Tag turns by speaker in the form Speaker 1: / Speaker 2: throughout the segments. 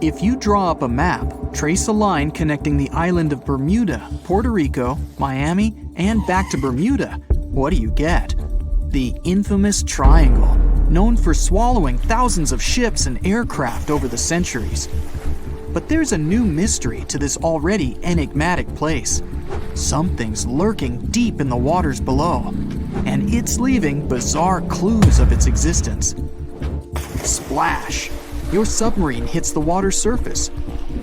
Speaker 1: If you draw up a map, trace a line connecting the island of Bermuda, Puerto Rico, Miami, and back to Bermuda, what do you get? The infamous triangle, known for swallowing thousands of ships and aircraft over the centuries. But there's a new mystery to this already enigmatic place. Something's lurking deep in the waters below, and it's leaving bizarre clues of its existence. Splash! Your submarine hits the water surface.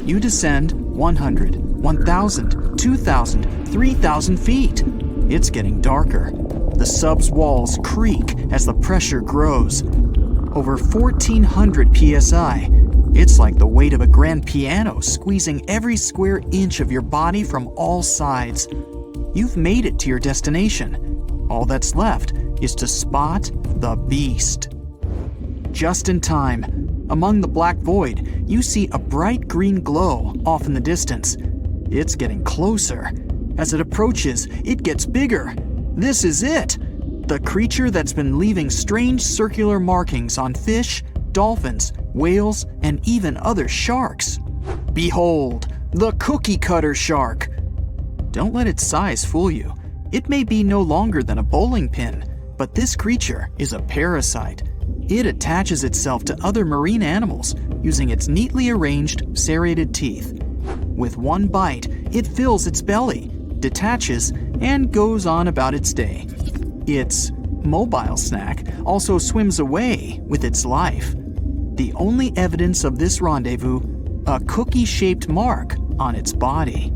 Speaker 1: You descend 100, 1,000, 2,000, 3,000 feet. It's getting darker. The sub's walls creak as the pressure grows. Over 1,400 psi. It's like the weight of a grand piano squeezing every square inch of your body from all sides. You've made it to your destination. All that's left is to spot the beast. Just in time. Among the black void, you see a bright green glow off in the distance. It's getting closer. As it approaches, it gets bigger. This is it! The creature that's been leaving strange circular markings on fish, dolphins, whales, and even other sharks. Behold, the cookie cutter shark! Don't let its size fool you. It may be no longer than a bowling pin, but this creature is a parasite. It attaches itself to other marine animals using its neatly arranged, serrated teeth. With one bite, it fills its belly, detaches, and goes on about its day. Its mobile snack also swims away with its life. The only evidence of this rendezvous, a cookie-shaped mark on its body.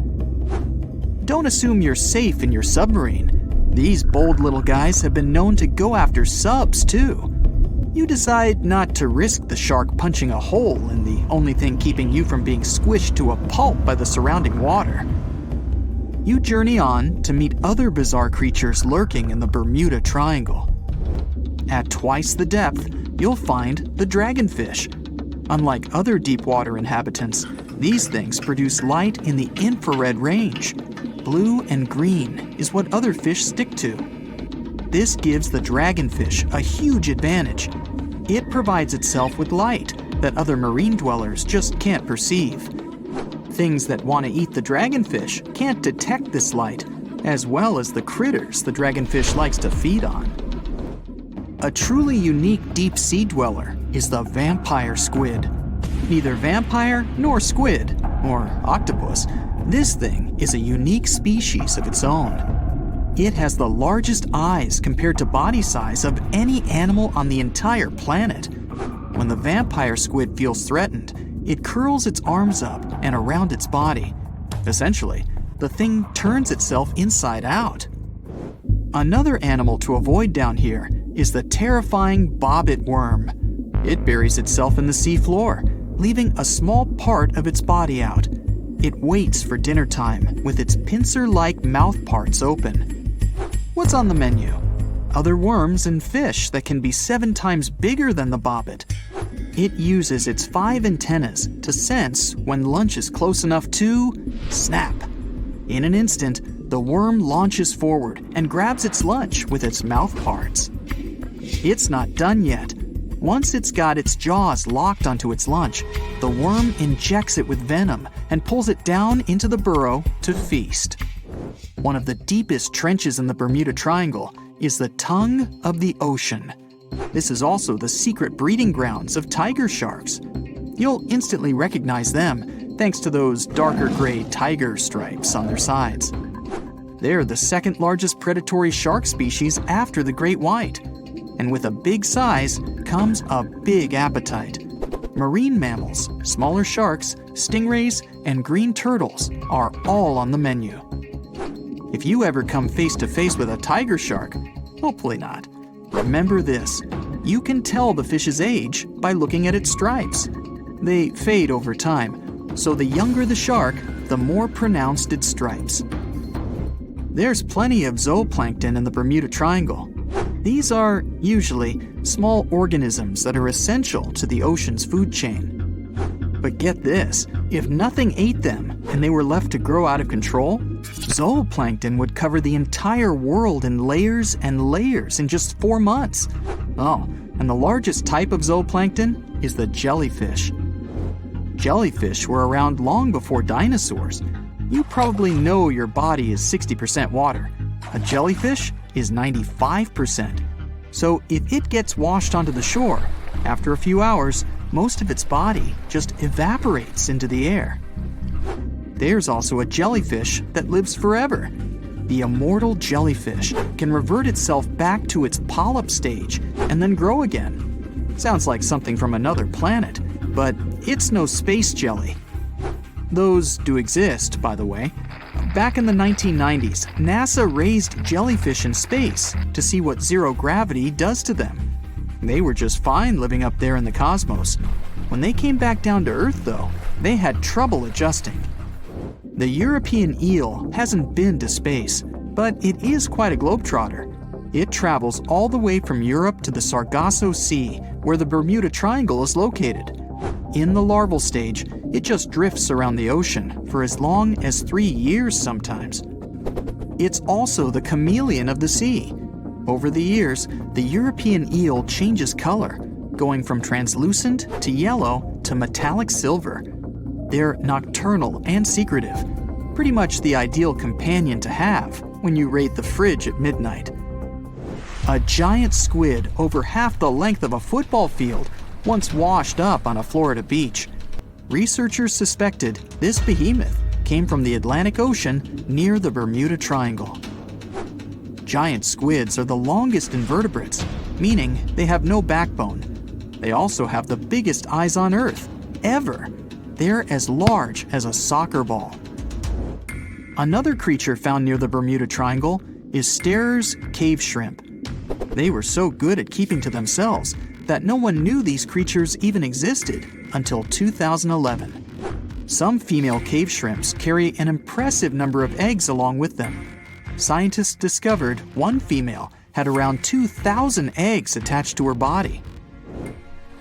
Speaker 1: Don't assume you're safe in your submarine. These bold little guys have been known to go after subs too. You decide not to risk the shark punching a hole in the only thing keeping you from being squished to a pulp by the surrounding water. You journey on to meet other bizarre creatures lurking in the Bermuda Triangle. At twice the depth, you'll find the dragonfish. Unlike other deep-water inhabitants, these things produce light in the infrared range. Blue and green is what other fish stick to. This gives the dragonfish a huge advantage. It provides itself with light that other marine dwellers just can't perceive. Things that want to eat the dragonfish can't detect this light, as well as the critters the dragonfish likes to feed on. A truly unique deep-sea dweller is the vampire squid. Neither vampire nor squid, or octopus, this thing is a unique species of its own. It has the largest eyes compared to body size of any animal on the entire planet. When the vampire squid feels threatened, it curls its arms up and around its body. Essentially, the thing turns itself inside out. Another animal to avoid down here is the terrifying bobbit worm. It buries itself in the seafloor, leaving a small part of its body out. It waits for dinner time with its pincer-like mouth parts open. What's on the menu? Other worms and fish that can be 7 times bigger than the bobbit. It uses its 5 antennas to sense when lunch is close enough to snap. In an instant, the worm launches forward and grabs its lunch with its mouth parts. It's not done yet. Once it's got its jaws locked onto its lunch, the worm injects it with venom and pulls it down into the burrow to feast. One of the deepest trenches in the Bermuda Triangle is the tongue of the ocean. This is also the secret breeding grounds of tiger sharks. You'll instantly recognize them thanks to those darker gray tiger stripes on their sides. They're the second largest predatory shark species after the great white. And with a big size comes a big appetite. Marine mammals, smaller sharks, stingrays, and green turtles are all on the menu. If you ever come face to face with a tiger shark, hopefully not, remember this: you can tell the fish's age by looking at its stripes. They fade over time, so the younger the shark, the more pronounced its stripes. There's plenty of zooplankton in the Bermuda Triangle. These are, usually, small organisms that are essential to the ocean's food chain. But get this, if nothing ate them and they were left to grow out of control, zooplankton would cover the entire world in layers and layers in just 4 months. Oh, and the largest type of zooplankton is the jellyfish. Jellyfish were around long before dinosaurs. You probably know your body is 60% water. A jellyfish is 95%. So if it gets washed onto the shore, after a few hours, most of its body just evaporates into the air. There's also a jellyfish that lives forever. The immortal jellyfish can revert itself back to its polyp stage and then grow again. Sounds like something from another planet, but it's no space jelly. Those do exist, by the way. Back in the 1990s, NASA raised jellyfish in space to see what zero gravity does to them. They were just fine living up there in the cosmos. When they came back down to Earth, though, they had trouble adjusting. The European eel hasn't been to space, but it is quite a globetrotter. It travels all the way from Europe to the Sargasso Sea, where the Bermuda Triangle is located. In the larval stage, it just drifts around the ocean for as long as 3 years sometimes. It's also the chameleon of the sea. Over the years, the European eel changes color, going from translucent to yellow to metallic silver. They're nocturnal and secretive, pretty much the ideal companion to have when you raid the fridge at midnight. A giant squid over half the length of a football field once washed up on a Florida beach. Researchers suspected this behemoth came from the Atlantic Ocean near the Bermuda Triangle. Giant squids are the longest invertebrates, meaning they have no backbone. They also have the biggest eyes on Earth, ever. They're as large as a soccer ball. Another creature found near the Bermuda Triangle is Starer's cave shrimp. They were so good at keeping to themselves that no one knew these creatures even existed until 2011. Some female cave shrimps carry an impressive number of eggs along with them. Scientists discovered one female had around 2,000 eggs attached to her body.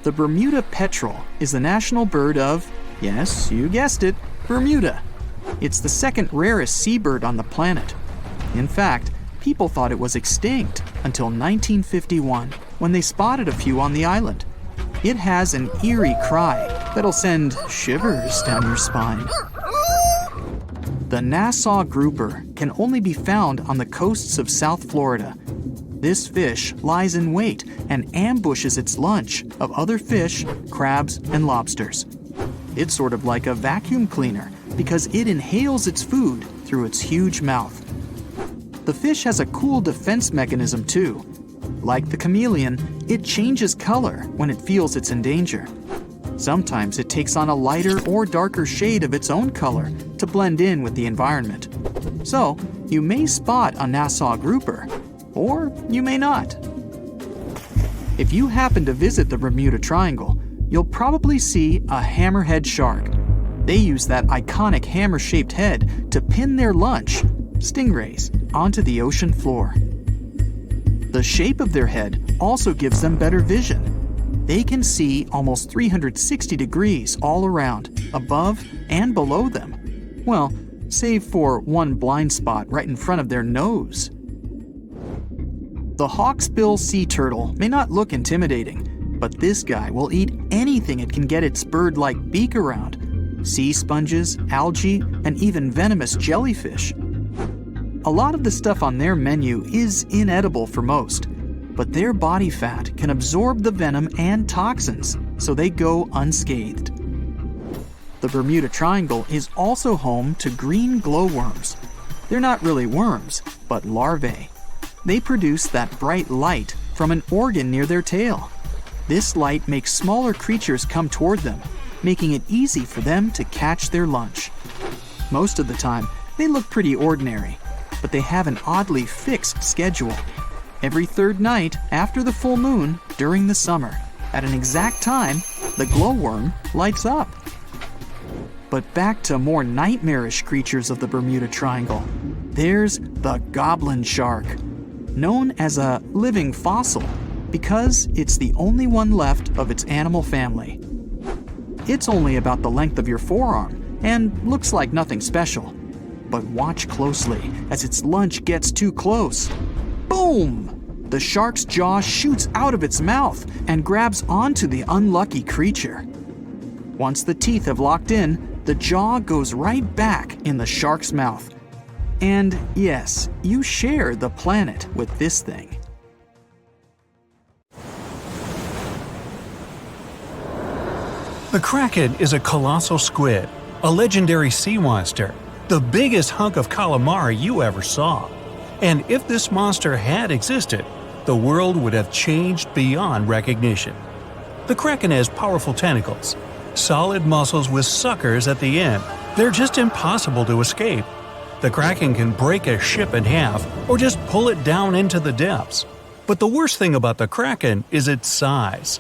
Speaker 1: The Bermuda petrel is the national bird of, yes, you guessed it, Bermuda. It's the second rarest seabird on the planet. In fact, people thought it was extinct until 1951, when they spotted a few on the island. It has an eerie cry that'll send shivers down your spine. The Nassau grouper can only be found on the coasts of South Florida. This fish lies in wait and ambushes its lunch of other fish, crabs, and lobsters. It's sort of like a vacuum cleaner because it inhales its food through its huge mouth. The fish has a cool defense mechanism too. Like the chameleon, it changes color when it feels it's in danger. Sometimes it takes on a lighter or darker shade of its own color to blend in with the environment. So, you may spot a Nassau grouper, or you may not. If you happen to visit the Bermuda Triangle, you'll probably see a hammerhead shark. They use that iconic hammer-shaped head to pin their lunch, stingrays, onto the ocean floor. The shape of their head also gives them better vision. They can see almost 360 degrees all around, above and below them. Well, save for one blind spot right in front of their nose. The hawksbill sea turtle may not look intimidating, but this guy will eat anything it can get its bird-like beak around. Sea sponges, algae, and even venomous jellyfish. A lot of the stuff on their menu is inedible for most, but their body fat can absorb the venom and toxins, so they go unscathed. The Bermuda Triangle is also home to green glowworms. They're not really worms, but larvae. They produce that bright light from an organ near their tail. This light makes smaller creatures come toward them, making it easy for them to catch their lunch. Most of the time, they look pretty ordinary, but they have an oddly fixed schedule. Every third night after the full moon during the summer, at an exact time, the glowworm lights up. But back to more nightmarish creatures of the Bermuda Triangle. There's the goblin shark, known as a living fossil because it's the only one left of its animal family. It's only about the length of your forearm and looks like nothing special. But watch closely as its lunch gets too close. Boom! The shark's jaw shoots out of its mouth and grabs onto the unlucky creature. Once the teeth have locked in, the jaw goes right back in the shark's mouth. And yes, you share the planet with this thing.
Speaker 2: The Kraken is a colossal squid, a legendary sea monster, the biggest hunk of calamari you ever saw. And if this monster had existed, the world would have changed beyond recognition. The Kraken has powerful tentacles, solid muscles with suckers at the end. They're just impossible to escape. The Kraken can break a ship in half or just pull it down into the depths. But the worst thing about the Kraken is its size.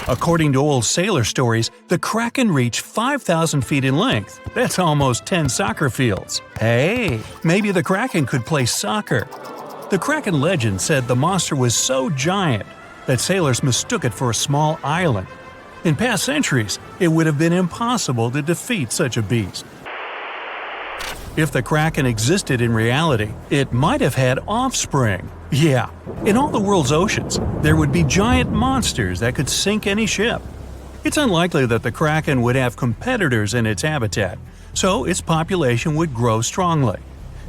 Speaker 2: According to old sailor stories, the Kraken reached 5,000 feet in length. That's almost 10 soccer fields. Hey, maybe the Kraken could play soccer. The Kraken legend said the monster was so giant that sailors mistook it for a small island. In past centuries, it would have been impossible to defeat such a beast. If the Kraken existed in reality, it might have had offspring. Yeah, in all the world's oceans, there would be giant monsters that could sink any ship. It's unlikely that the Kraken would have competitors in its habitat, so its population would grow strongly.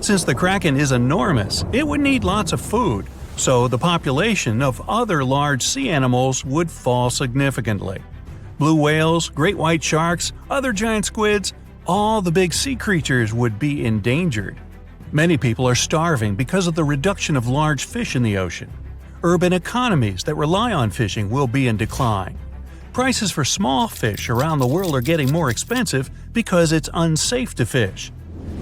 Speaker 2: Since the Kraken is enormous, it would need lots of food, so the population of other large sea animals would fall significantly. Blue whales, great white sharks, other giant squids, all the big sea creatures would be endangered. Many people are starving because of the reduction of large fish in the ocean. Urban economies that rely on fishing will be in decline. Prices for small fish around the world are getting more expensive because it's unsafe to fish.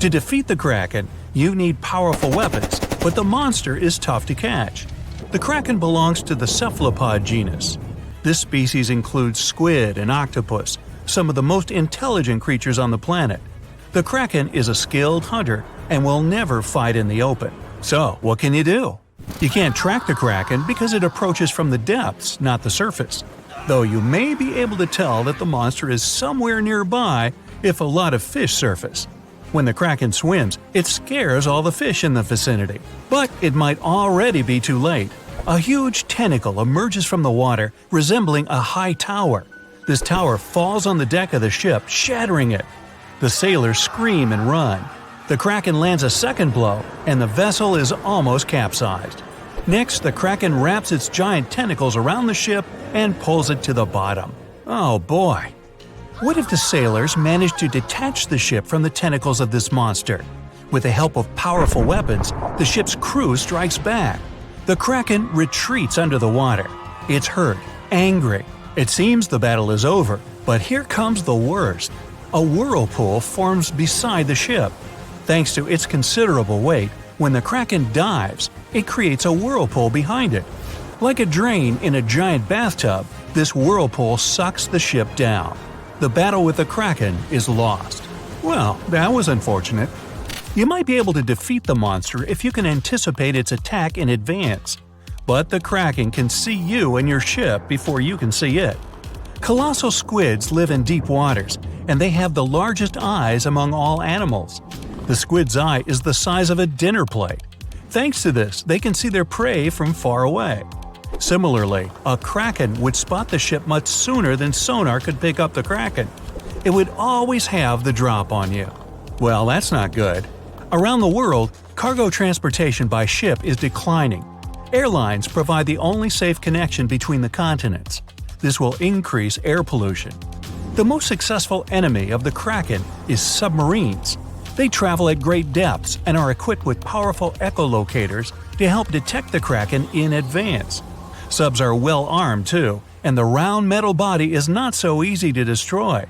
Speaker 2: To defeat the Kraken, you need powerful weapons, but the monster is tough to catch. The Kraken belongs to the cephalopod genus. This species includes squid and octopus, some of the most intelligent creatures on the planet. The Kraken is a skilled hunter and will never fight in the open. So, what can you do? You can't track the Kraken because it approaches from the depths, not the surface. Though you may be able to tell that the monster is somewhere nearby if a lot of fish surface. When the Kraken swims, it scares all the fish in the vicinity. But it might already be too late. A huge tentacle emerges from the water, resembling a high tower. This tower falls on the deck of the ship, shattering it. The sailors scream and run. The Kraken lands a second blow, and the vessel is almost capsized. Next, the Kraken wraps its giant tentacles around the ship and pulls it to the bottom. Oh boy! What if the sailors managed to detach the ship from the tentacles of this monster? With the help of powerful weapons, the ship's crew strikes back. The Kraken retreats under the water. It's hurt, angry. It seems the battle is over, but here comes the worst. A whirlpool forms beside the ship. Thanks to its considerable weight, when the Kraken dives, it creates a whirlpool behind it. Like a drain in a giant bathtub, this whirlpool sucks the ship down. The battle with the Kraken is lost. Well, that was unfortunate. You might be able to defeat the monster if you can anticipate its attack in advance. But the Kraken can see you and your ship before you can see it. Colossal squids live in deep waters, and they have the largest eyes among all animals. The squid's eye is the size of a dinner plate. Thanks to this, they can see their prey from far away. Similarly, a Kraken would spot the ship much sooner than sonar could pick up the Kraken. It would always have the drop on you. Well, that's not good. Around the world, cargo transportation by ship is declining. Airlines provide the only safe connection between the continents. This will increase air pollution. The most successful enemy of the Kraken is submarines. They travel at great depths and are equipped with powerful echolocators to help detect the Kraken in advance. Subs are well armed too, and the round metal body is not so easy to destroy.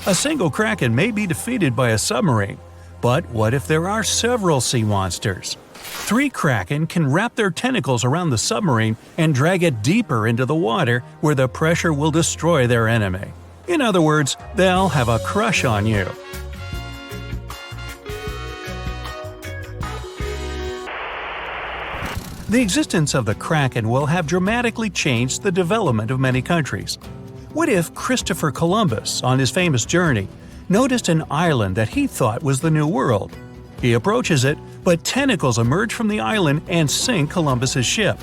Speaker 2: A single Kraken may be defeated by a submarine, but what if there are several sea monsters? 3 Kraken can wrap their tentacles around the submarine and drag it deeper into the water where the pressure will destroy their enemy. In other words, they'll have a crush on you. The existence of the Kraken will have dramatically changed the development of many countries. What if Christopher Columbus, on his famous journey, noticed an island that he thought was the New World? He approaches it, but tentacles emerge from the island and sink Columbus's ship.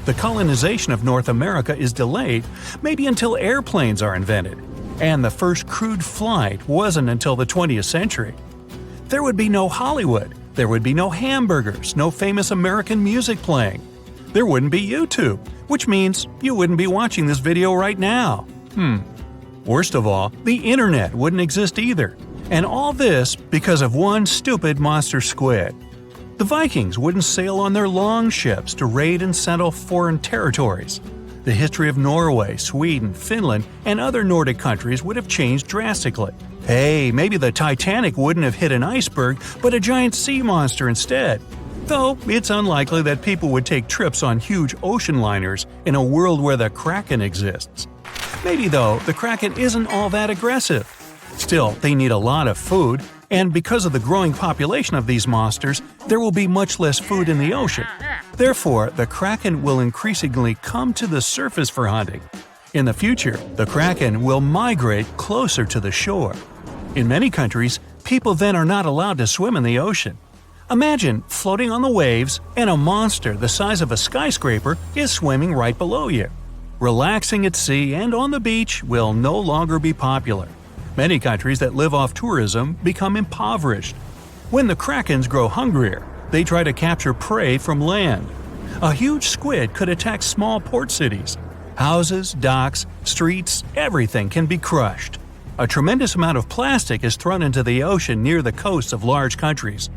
Speaker 2: The colonization of North America is delayed, maybe until airplanes are invented. And the first crewed flight wasn't until the 20th century. There would be no Hollywood, there would be no hamburgers, no famous American music playing. There wouldn't be YouTube, which means you wouldn't be watching this video right now. Worst of all, the internet wouldn't exist either. And all this because of one stupid monster squid. The Vikings wouldn't sail on their long ships to raid and settle foreign territories. The history of Norway, Sweden, Finland, and other Nordic countries would have changed drastically. Hey, maybe the Titanic wouldn't have hit an iceberg, but a giant sea monster instead. Though it's unlikely that people would take trips on huge ocean liners in a world where the Kraken exists. Maybe though, the Kraken isn't all that aggressive. Still, they need a lot of food, and because of the growing population of these monsters, there will be much less food in the ocean. Therefore, the Kraken will increasingly come to the surface for hunting. In the future, the Kraken will migrate closer to the shore. In many countries, people then are not allowed to swim in the ocean. Imagine floating on the waves and a monster the size of a skyscraper is swimming right below you. Relaxing at sea and on the beach will no longer be popular. Many countries that live off tourism become impoverished. When the Krakens grow hungrier, they try to capture prey from land. A huge squid could attack small port cities. Houses, docks, streets, everything can be crushed. A tremendous amount of plastic is thrown into the ocean near the coasts of large countries.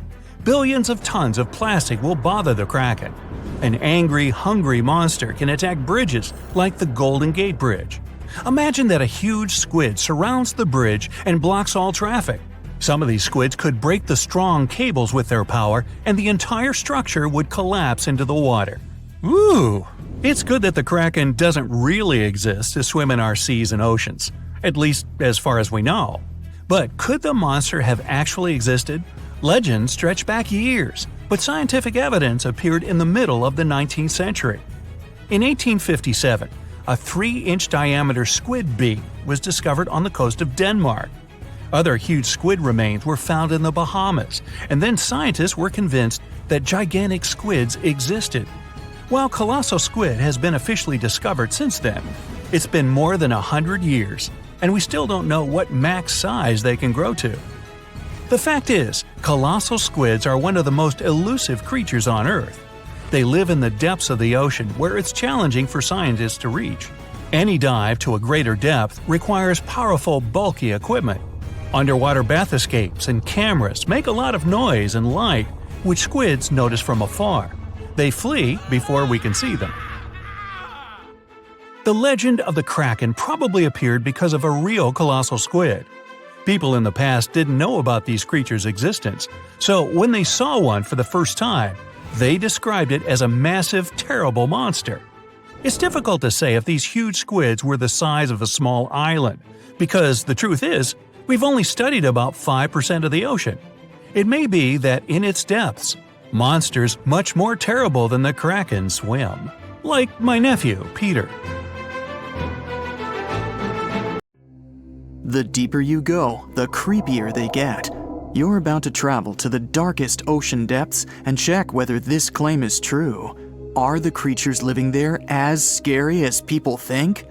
Speaker 2: Billions of tons of plastic will bother the Kraken. An angry, hungry monster can attack bridges like the Golden Gate Bridge. Imagine that a huge squid surrounds the bridge and blocks all traffic. Some of these squids could break the strong cables with their power, and the entire structure would collapse into the water. Ooh! It's good that the Kraken doesn't really exist to swim in our seas and oceans, at least as far as we know. But could the monster have actually existed? Legends stretch back years, but scientific evidence appeared in the middle of the 19th century. In 1857, a 3-inch diameter squid beak was discovered on the coast of Denmark. Other huge squid remains were found in the Bahamas, and then scientists were convinced that gigantic squids existed. While colossal squid has been officially discovered since then, it's been more than 100 years, and we still don't know what max size they can grow to. The fact is, colossal squids are one of the most elusive creatures on Earth. They live in the depths of the ocean where it's challenging for scientists to reach. Any dive to a greater depth requires powerful, bulky equipment. Underwater bath escapes and cameras make a lot of noise and light, which squids notice from afar. They flee before we can see them. The legend of the Kraken probably appeared because of a real colossal squid. People in the past didn't know about these creatures' existence, so when they saw one for the first time, they described it as a massive, terrible monster. It's difficult to say if these huge squids were the size of a small island, because the truth is, we've only studied about 5% of the ocean. It may be that in its depths, monsters much more terrible than the Kraken swim. Like my nephew, Peter.
Speaker 1: The deeper you go, the creepier they get. You're about to travel to the darkest ocean depths and check whether this claim is true. Are the creatures living there as scary as people think?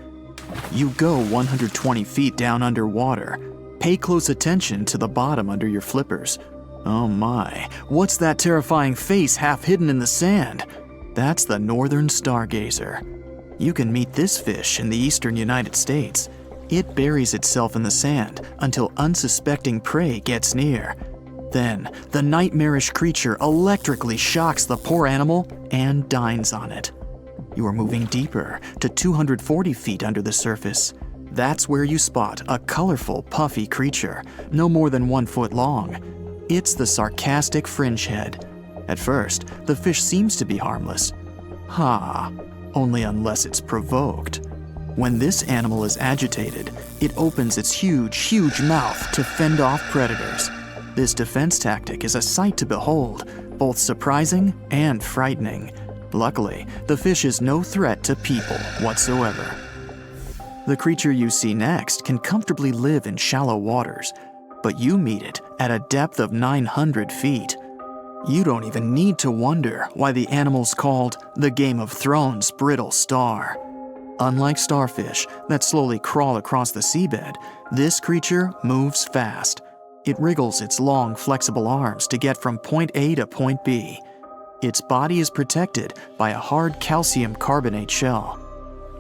Speaker 1: You go 120 feet down underwater. Pay close attention to the bottom under your flippers. Oh my, what's that terrifying face half hidden in the sand? That's the northern stargazer. You can meet this fish in the eastern United States. It buries itself in the sand until unsuspecting prey gets near. Then, the nightmarish creature electrically shocks the poor animal and dines on it. You are moving deeper to 240 feet under the surface. That's where you spot a colorful, puffy creature, no more than 1 foot long. It's the sarcastic fringehead. At first, the fish seems to be harmless. Only unless it's provoked. When this animal is agitated, it opens its huge mouth to fend off predators. This defense tactic is a sight to behold, both surprising and frightening. Luckily, the fish is no threat to people whatsoever. The creature you see next can comfortably live in shallow waters, but you meet it at a depth of 900 feet. You don't even need to wonder why the animal's called the Game of Thrones brittle star. Unlike starfish that slowly crawl across the seabed, this creature moves fast. It wriggles its long, flexible arms to get from point A to point B. Its body is protected by a hard calcium carbonate shell.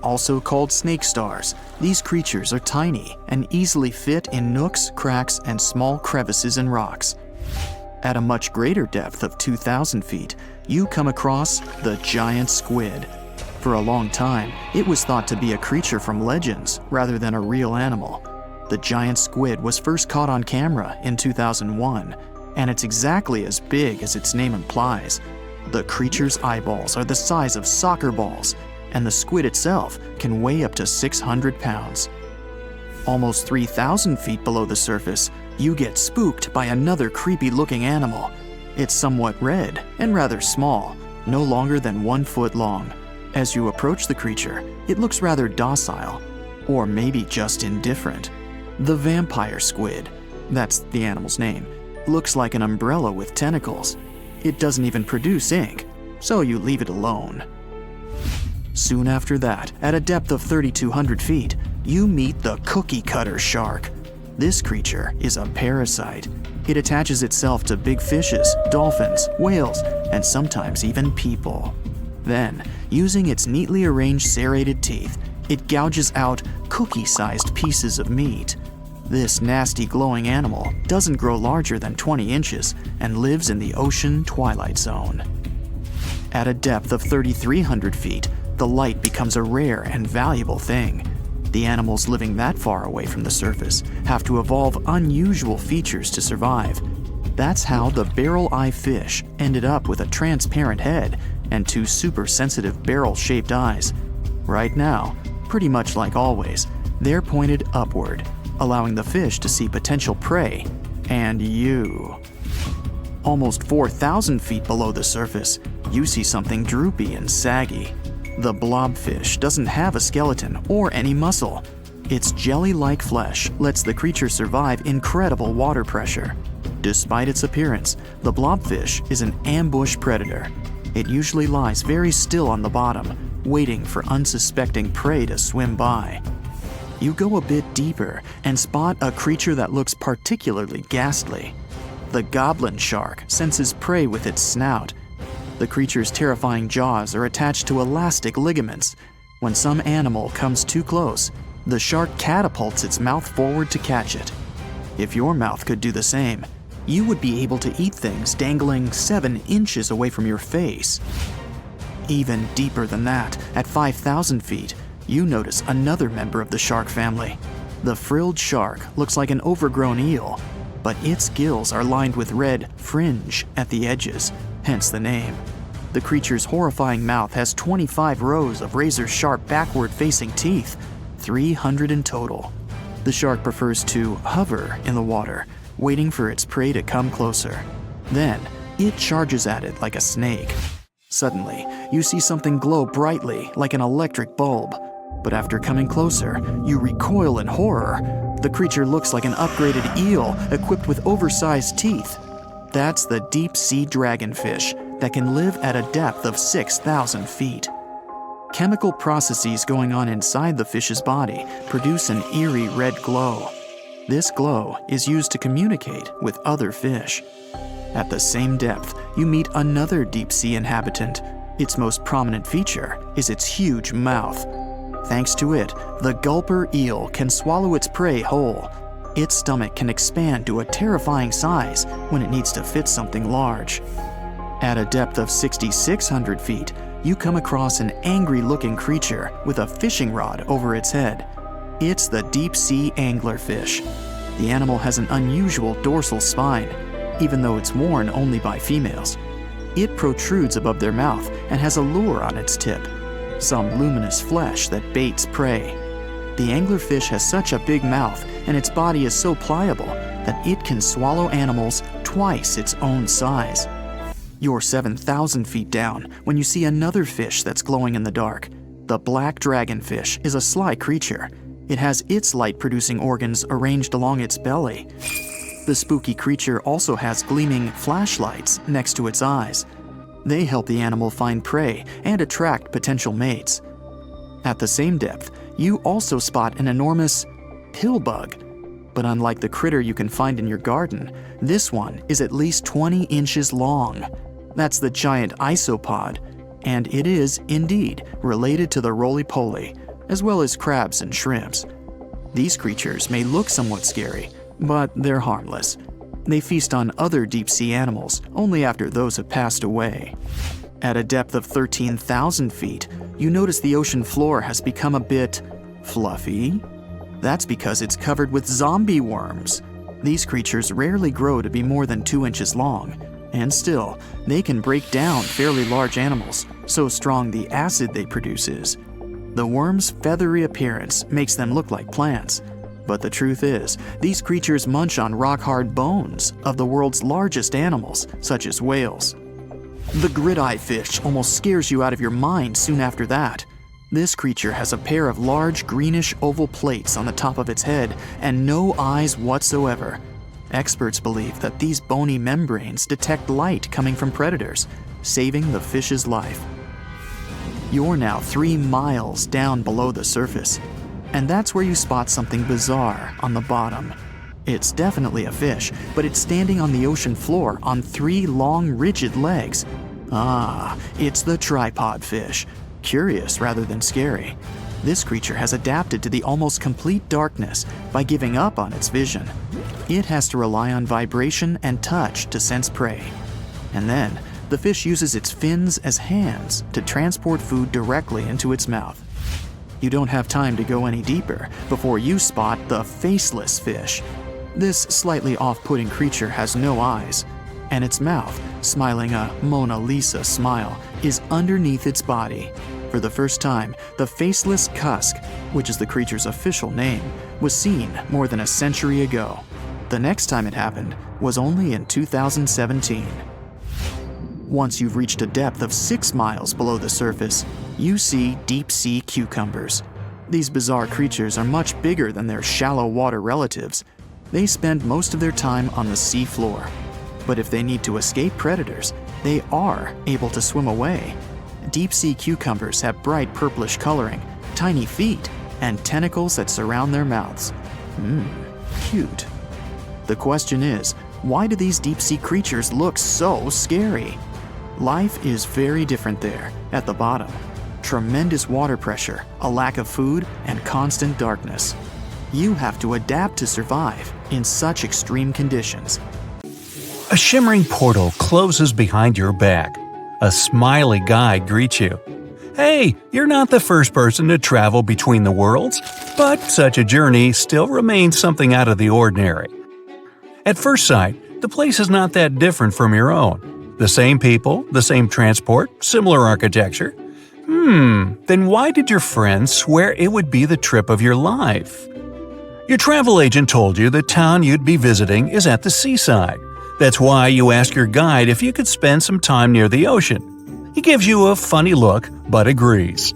Speaker 1: Also called snake stars, these creatures are tiny and easily fit in nooks, cracks, and small crevices in rocks. At a much greater depth of 2,000 feet, you come across the giant squid. For a long time, it was thought to be a creature from legends rather than a real animal. The giant squid was first caught on camera in 2001, and it's exactly as big as its name implies. The creature's eyeballs are the size of soccer balls, and the squid itself can weigh up to 600 pounds. Almost 3,000 feet below the surface, you get spooked by another creepy-looking animal. It's somewhat red and rather small, no longer than 1 foot long. As you approach the creature, it looks rather docile, or maybe just indifferent. The vampire squid, that's the animal's name, looks like an umbrella with tentacles. It doesn't even produce ink, so you leave it alone. Soon after that, at a depth of 3,200 feet, you meet the cookie cutter shark. This creature is a parasite. It attaches itself to big fishes, dolphins, whales, and sometimes even people. Then, using its neatly arranged serrated teeth, it gouges out cookie-sized pieces of meat. This nasty glowing animal doesn't grow larger than 20 inches and lives in the ocean twilight zone. At a depth of 3,300 feet, the light becomes a rare and valuable thing. The animals living that far away from the surface have to evolve unusual features to survive. That's how the barrel-eye fish ended up with a transparent head and 2 super-sensitive barrel-shaped eyes. Right now, pretty much like always, they're pointed upward, allowing the fish to see potential prey and you. Almost 4,000 feet below the surface, you see something droopy and saggy. The blobfish doesn't have a skeleton or any muscle. Its jelly-like flesh lets the creature survive incredible water pressure. Despite its appearance, the blobfish is an ambush predator. It usually lies very still on the bottom, waiting for unsuspecting prey to swim by. You go a bit deeper and spot a creature that looks particularly ghastly. The goblin shark senses prey with its snout. The creature's terrifying jaws are attached to elastic ligaments. When some animal comes too close, the shark catapults its mouth forward to catch it. If your mouth could do the same, you would be able to eat things dangling 7 inches away from your face. Even deeper than that, at 5,000 feet, you notice another member of the shark family. The frilled shark looks like an overgrown eel, but its gills are lined with red fringe at the edges, hence the name. The creature's horrifying mouth has 25 rows of razor-sharp backward-facing teeth, 300 in total. The shark prefers to hover in the water, waiting for its prey to come closer. Then, it charges at it like a snake. Suddenly, you see something glow brightly like an electric bulb. But after coming closer, you recoil in horror. The creature looks like an upgraded eel equipped with oversized teeth. That's the deep-sea dragonfish that can live at a depth of 6,000 feet. Chemical processes going on inside the fish's body produce an eerie red glow. This glow is used to communicate with other fish. At the same depth, you meet another deep-sea inhabitant. Its most prominent feature is its huge mouth. Thanks to it, the gulper eel can swallow its prey whole. Its stomach can expand to a terrifying size when it needs to fit something large. At a depth of 6,600 feet, you come across an angry-looking creature with a fishing rod over its head. It's the deep-sea anglerfish. The animal has an unusual dorsal spine, even though it's worn only by females. It protrudes above their mouth and has a lure on its tip, some luminous flesh that baits prey. The anglerfish has such a big mouth and its body is so pliable that it can swallow animals twice its own size. You're 7,000 feet down when you see another fish that's glowing in the dark. The black dragonfish is a sly creature. It has its light-producing organs arranged along its belly. The spooky creature also has gleaming flashlights next to its eyes. They help the animal find prey and attract potential mates. At the same depth, you also spot an enormous pill bug. But unlike the critter you can find in your garden, this one is at least 20 inches long. That's the giant isopod, and it is, indeed, related to the roly-poly, as well as crabs and shrimps. These creatures may look somewhat scary, but they're harmless. They feast on other deep-sea animals only after those have passed away. At a depth of 13,000 feet, you notice the ocean floor has become a bit fluffy. That's because it's covered with zombie worms. These creatures rarely grow to be more than 2 inches long, and still, they can break down fairly large animals, so strong the acid they produce is. The worms' feathery appearance makes them look like plants, but the truth is, these creatures munch on rock-hard bones of the world's largest animals, such as whales. The grid-eye fish almost scares you out of your mind soon after that. This creature has a pair of large greenish oval plates on the top of its head and no eyes whatsoever. Experts believe that these bony membranes detect light coming from predators, saving the fish's life. You're now 3 miles down below the surface, and that's where you spot something bizarre on the bottom. It's definitely a fish, but it's standing on the ocean floor on 3 long, rigid legs. Ah, it's the tripod fish. Curious rather than scary. This creature has adapted to the almost complete darkness by giving up on its vision. It has to rely on vibration and touch to sense prey. And then, the fish uses its fins as hands to transport food directly into its mouth. You don't have time to go any deeper before you spot the faceless fish. This slightly off-putting creature has no eyes, and its mouth, smiling a Mona Lisa smile, is underneath its body. For the first time, the faceless cusk, which is the creature's official name, was seen more than a century ago. The next time it happened was only in 2017. Once you've reached a depth of 6 miles below the surface, you see deep-sea cucumbers. These bizarre creatures are much bigger than their shallow water relatives. They spend most of their time on the sea floor. But if they need to escape predators, they are able to swim away. Deep-sea cucumbers have bright purplish coloring, tiny feet, and tentacles that surround their mouths. Cute. The question is, why do these deep-sea creatures look so scary? Life is very different there, at the bottom. Tremendous water pressure, a lack of food, and constant darkness. You have to adapt to survive in such extreme conditions.
Speaker 2: A shimmering portal closes behind your back. A smiley guide greets you. Hey, you're not the first person to travel between the worlds, but such a journey still remains something out of the ordinary. At first sight, the place is not that different from your own. The same people, the same transport, similar architecture. Then why did your friends swear it would be the trip of your life? Your travel agent told you the town you'd be visiting is at the seaside. That's why you ask your guide if you could spend some time near the ocean. He gives you a funny look, but agrees.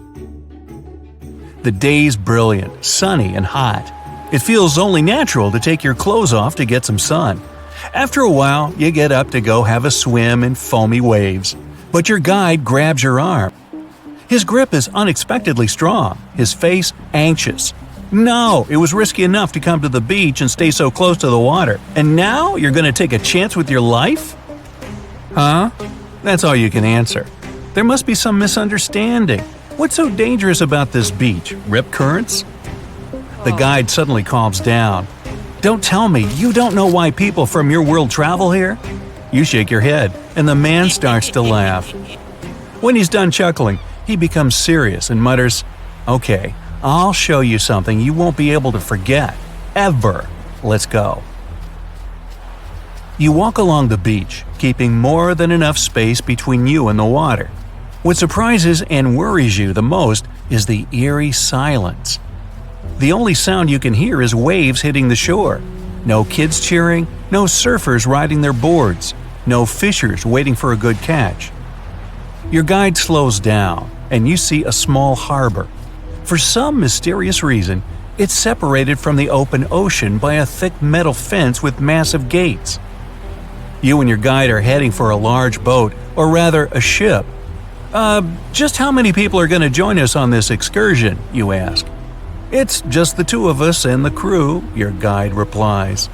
Speaker 2: The day's brilliant, sunny, and hot. It feels only natural to take your clothes off to get some sun. After a while, you get up to go have a swim in foamy waves. But your guide grabs your arm. His grip is unexpectedly strong, his face anxious. No, it was risky enough to come to the beach and stay so close to the water. And now you're going to take a chance with your life? Huh? That's all you can answer. There must be some misunderstanding. What's so dangerous about this beach? Rip currents? The guide suddenly calms down. Don't tell me you don't know why people from your world travel here? You shake your head, and the man starts to laugh. When he's done chuckling, he becomes serious and mutters, "Okay, I'll show you something you won't be able to forget. Ever. Let's go." You walk along the beach, keeping more than enough space between you and the water. What surprises and worries you the most is the eerie silence. The only sound you can hear is waves hitting the shore. No kids cheering, no surfers riding their boards, no fishers waiting for a good catch. Your guide slows down, and you see a small harbor. For some mysterious reason, it's separated from the open ocean by a thick metal fence with massive gates. You and your guide are heading for a large boat, or rather a ship. Just how many people are going to join us on this excursion, you ask. It's just the two of us and the crew, your guide replies.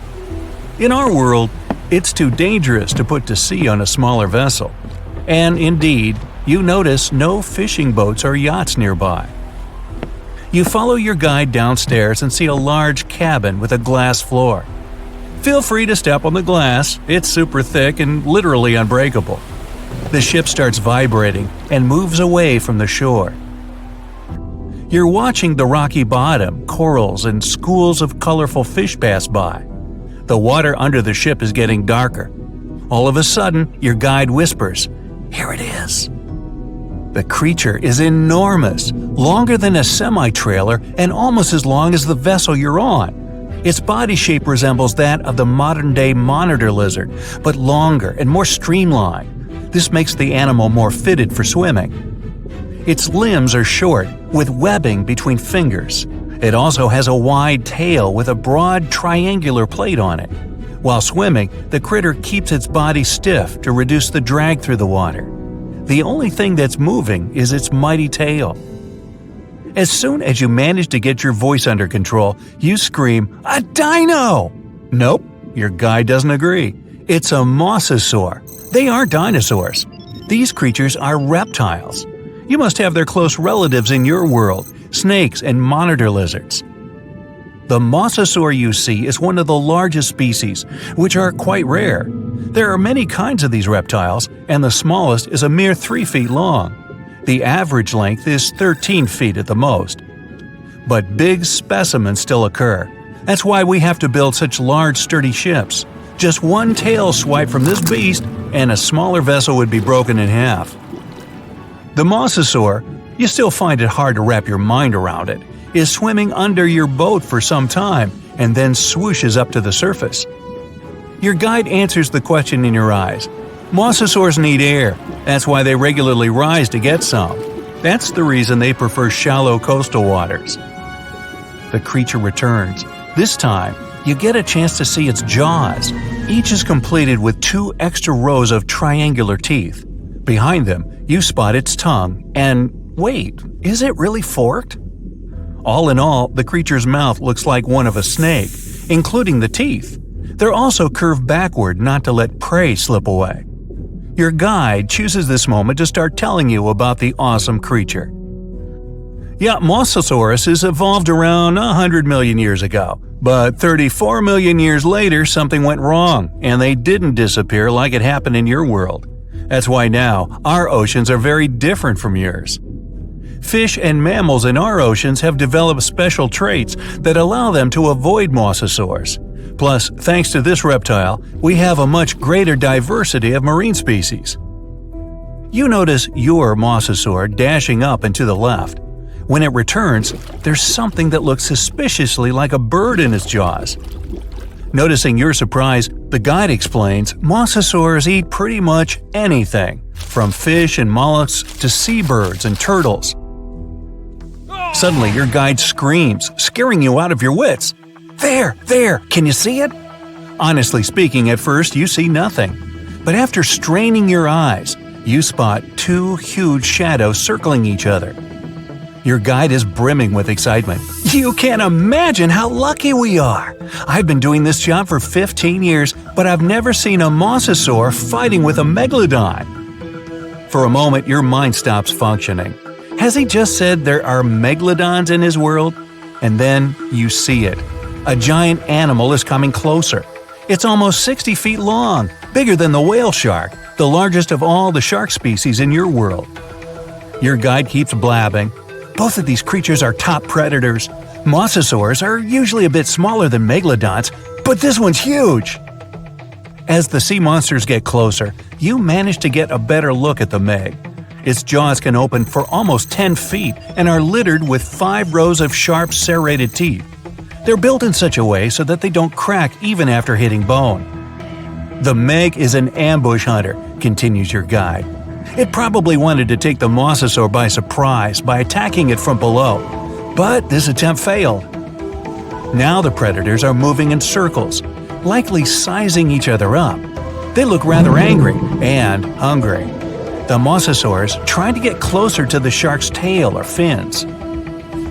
Speaker 2: In our world, it's too dangerous to put to sea on a smaller vessel. And indeed, you notice no fishing boats or yachts nearby. You follow your guide downstairs and see a large cabin with a glass floor. Feel free to step on the glass, it's super thick and literally unbreakable. The ship starts vibrating and moves away from the shore. You're watching the rocky bottom, corals, and schools of colorful fish pass by. The water under the ship is getting darker. All of a sudden, your guide whispers, "Here it is." The creature is enormous, longer than a semi-trailer and almost as long as the vessel you're on. Its body shape resembles that of the modern-day monitor lizard, but longer and more streamlined. This makes the animal more fitted for swimming. Its limbs are short, with webbing between fingers. It also has a wide tail with a broad triangular plate on it. While swimming, the critter keeps its body stiff to reduce the drag through the water. The only thing that's moving is its mighty tail. As soon as you manage to get your voice under control, you scream, "A dino!" Nope, your guide doesn't agree. It's a mosasaur. They aren't dinosaurs. These creatures are reptiles. You must have their close relatives in your world, snakes and monitor lizards. The mosasaur you see is one of the largest species, which are quite rare. There are many kinds of these reptiles, and the smallest is a mere 3 feet long. The average length is 13 feet at the most. But big specimens still occur. That's why we have to build such large, sturdy ships. Just one tail swipe from this beast, and a smaller vessel would be broken in half. The mosasaur, you still find it hard to wrap your mind around it, is swimming under your boat for some time and then swooshes up to the surface. Your guide answers the question in your eyes. Mosasaurs need air. That's why they regularly rise to get some. That's the reason they prefer shallow coastal waters. The creature returns. This time, you get a chance to see its jaws. Each is completed with 2 extra rows of triangular teeth. Behind them, you spot its tongue, and wait, is it really forked? All in all, the creature's mouth looks like one of a snake, including the teeth. They're also curved backward not to let prey slip away. Your guide chooses this moment to start telling you about the awesome creature. Yeah, Mosasaurus evolved around 100 million years ago, but 34 million years later something went wrong, and they didn't disappear like it happened in your world. That's why now our oceans are very different from yours. Fish and mammals in our oceans have developed special traits that allow them to avoid mosasaurs. Plus, thanks to this reptile, we have a much greater diversity of marine species. You notice your mosasaur dashing up and to the left. When it returns, there's something that looks suspiciously like a bird in its jaws. Noticing your surprise, the guide explains mosasaurs eat pretty much anything, from fish and mollusks to seabirds and turtles. Suddenly, your guide screams, scaring you out of your wits. There, can you see it? Honestly speaking, at first you see nothing. But after straining your eyes, you spot 2 huge shadows circling each other. Your guide is brimming with excitement. You can't imagine how lucky we are! I've been doing this job for 15 years, but I've never seen a mosasaur fighting with a megalodon. For a moment, your mind stops functioning. Has he just said there are megalodons in his world? And then you see it. A giant animal is coming closer. It's almost 60 feet long, bigger than the whale shark, the largest of all the shark species in your world. Your guide keeps blabbing. Both of these creatures are top predators. Mosasaurs are usually a bit smaller than megalodons, but this one's huge. As the sea monsters get closer, you manage to get a better look at the meg. Its jaws can open for almost 10 feet and are littered with 5 rows of sharp serrated teeth. They're built in such a way so that they don't crack even after hitting bone. The meg is an ambush hunter, continues your guide. It probably wanted to take the mosasaur by surprise by attacking it from below, but this attempt failed. Now the predators are moving in circles, likely sizing each other up. They look rather angry and hungry. the mosasaurs tried to get closer to the shark's tail or fins.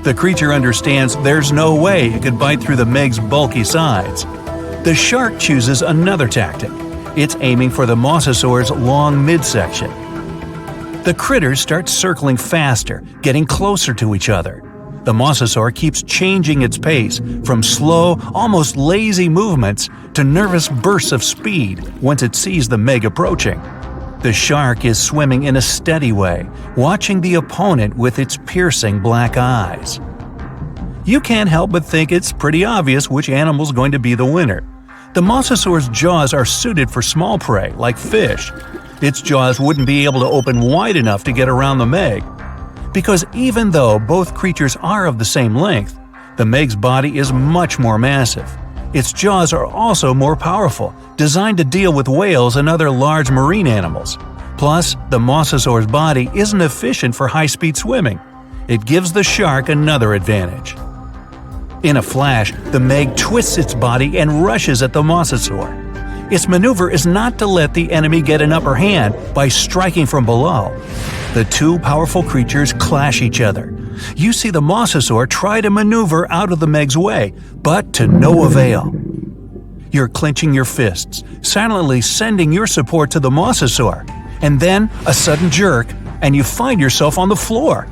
Speaker 2: The creature understands there's no way it could bite through the Meg's bulky sides. The shark chooses another tactic. It's aiming for the mosasaur's long midsection. The critters start circling faster, getting closer to each other. The mosasaur keeps changing its pace from slow, almost lazy movements to nervous bursts of speed once it sees the Meg approaching. The shark is swimming in a steady way, watching the opponent with its piercing black eyes. You can't help but think it's pretty obvious which animal's going to be the winner. The mosasaur's jaws are suited for small prey, like fish. Its jaws wouldn't be able to open wide enough to get around the Meg. Because even though both creatures are of the same length, the Meg's body is much more massive. Its jaws are also more powerful, designed to deal with whales and other large marine animals. Plus, the mosasaur's body isn't efficient for high-speed swimming. It gives the shark another advantage. In a flash, the Meg twists its body and rushes at the mosasaur. Its maneuver is not to let the enemy get an upper hand by striking from below. The two powerful creatures clash each other. You see the mosasaur try to maneuver out of the Meg's way, but to no avail. You're clenching your fists, silently sending your support to the mosasaur, and then a sudden jerk, and you find yourself on the floor.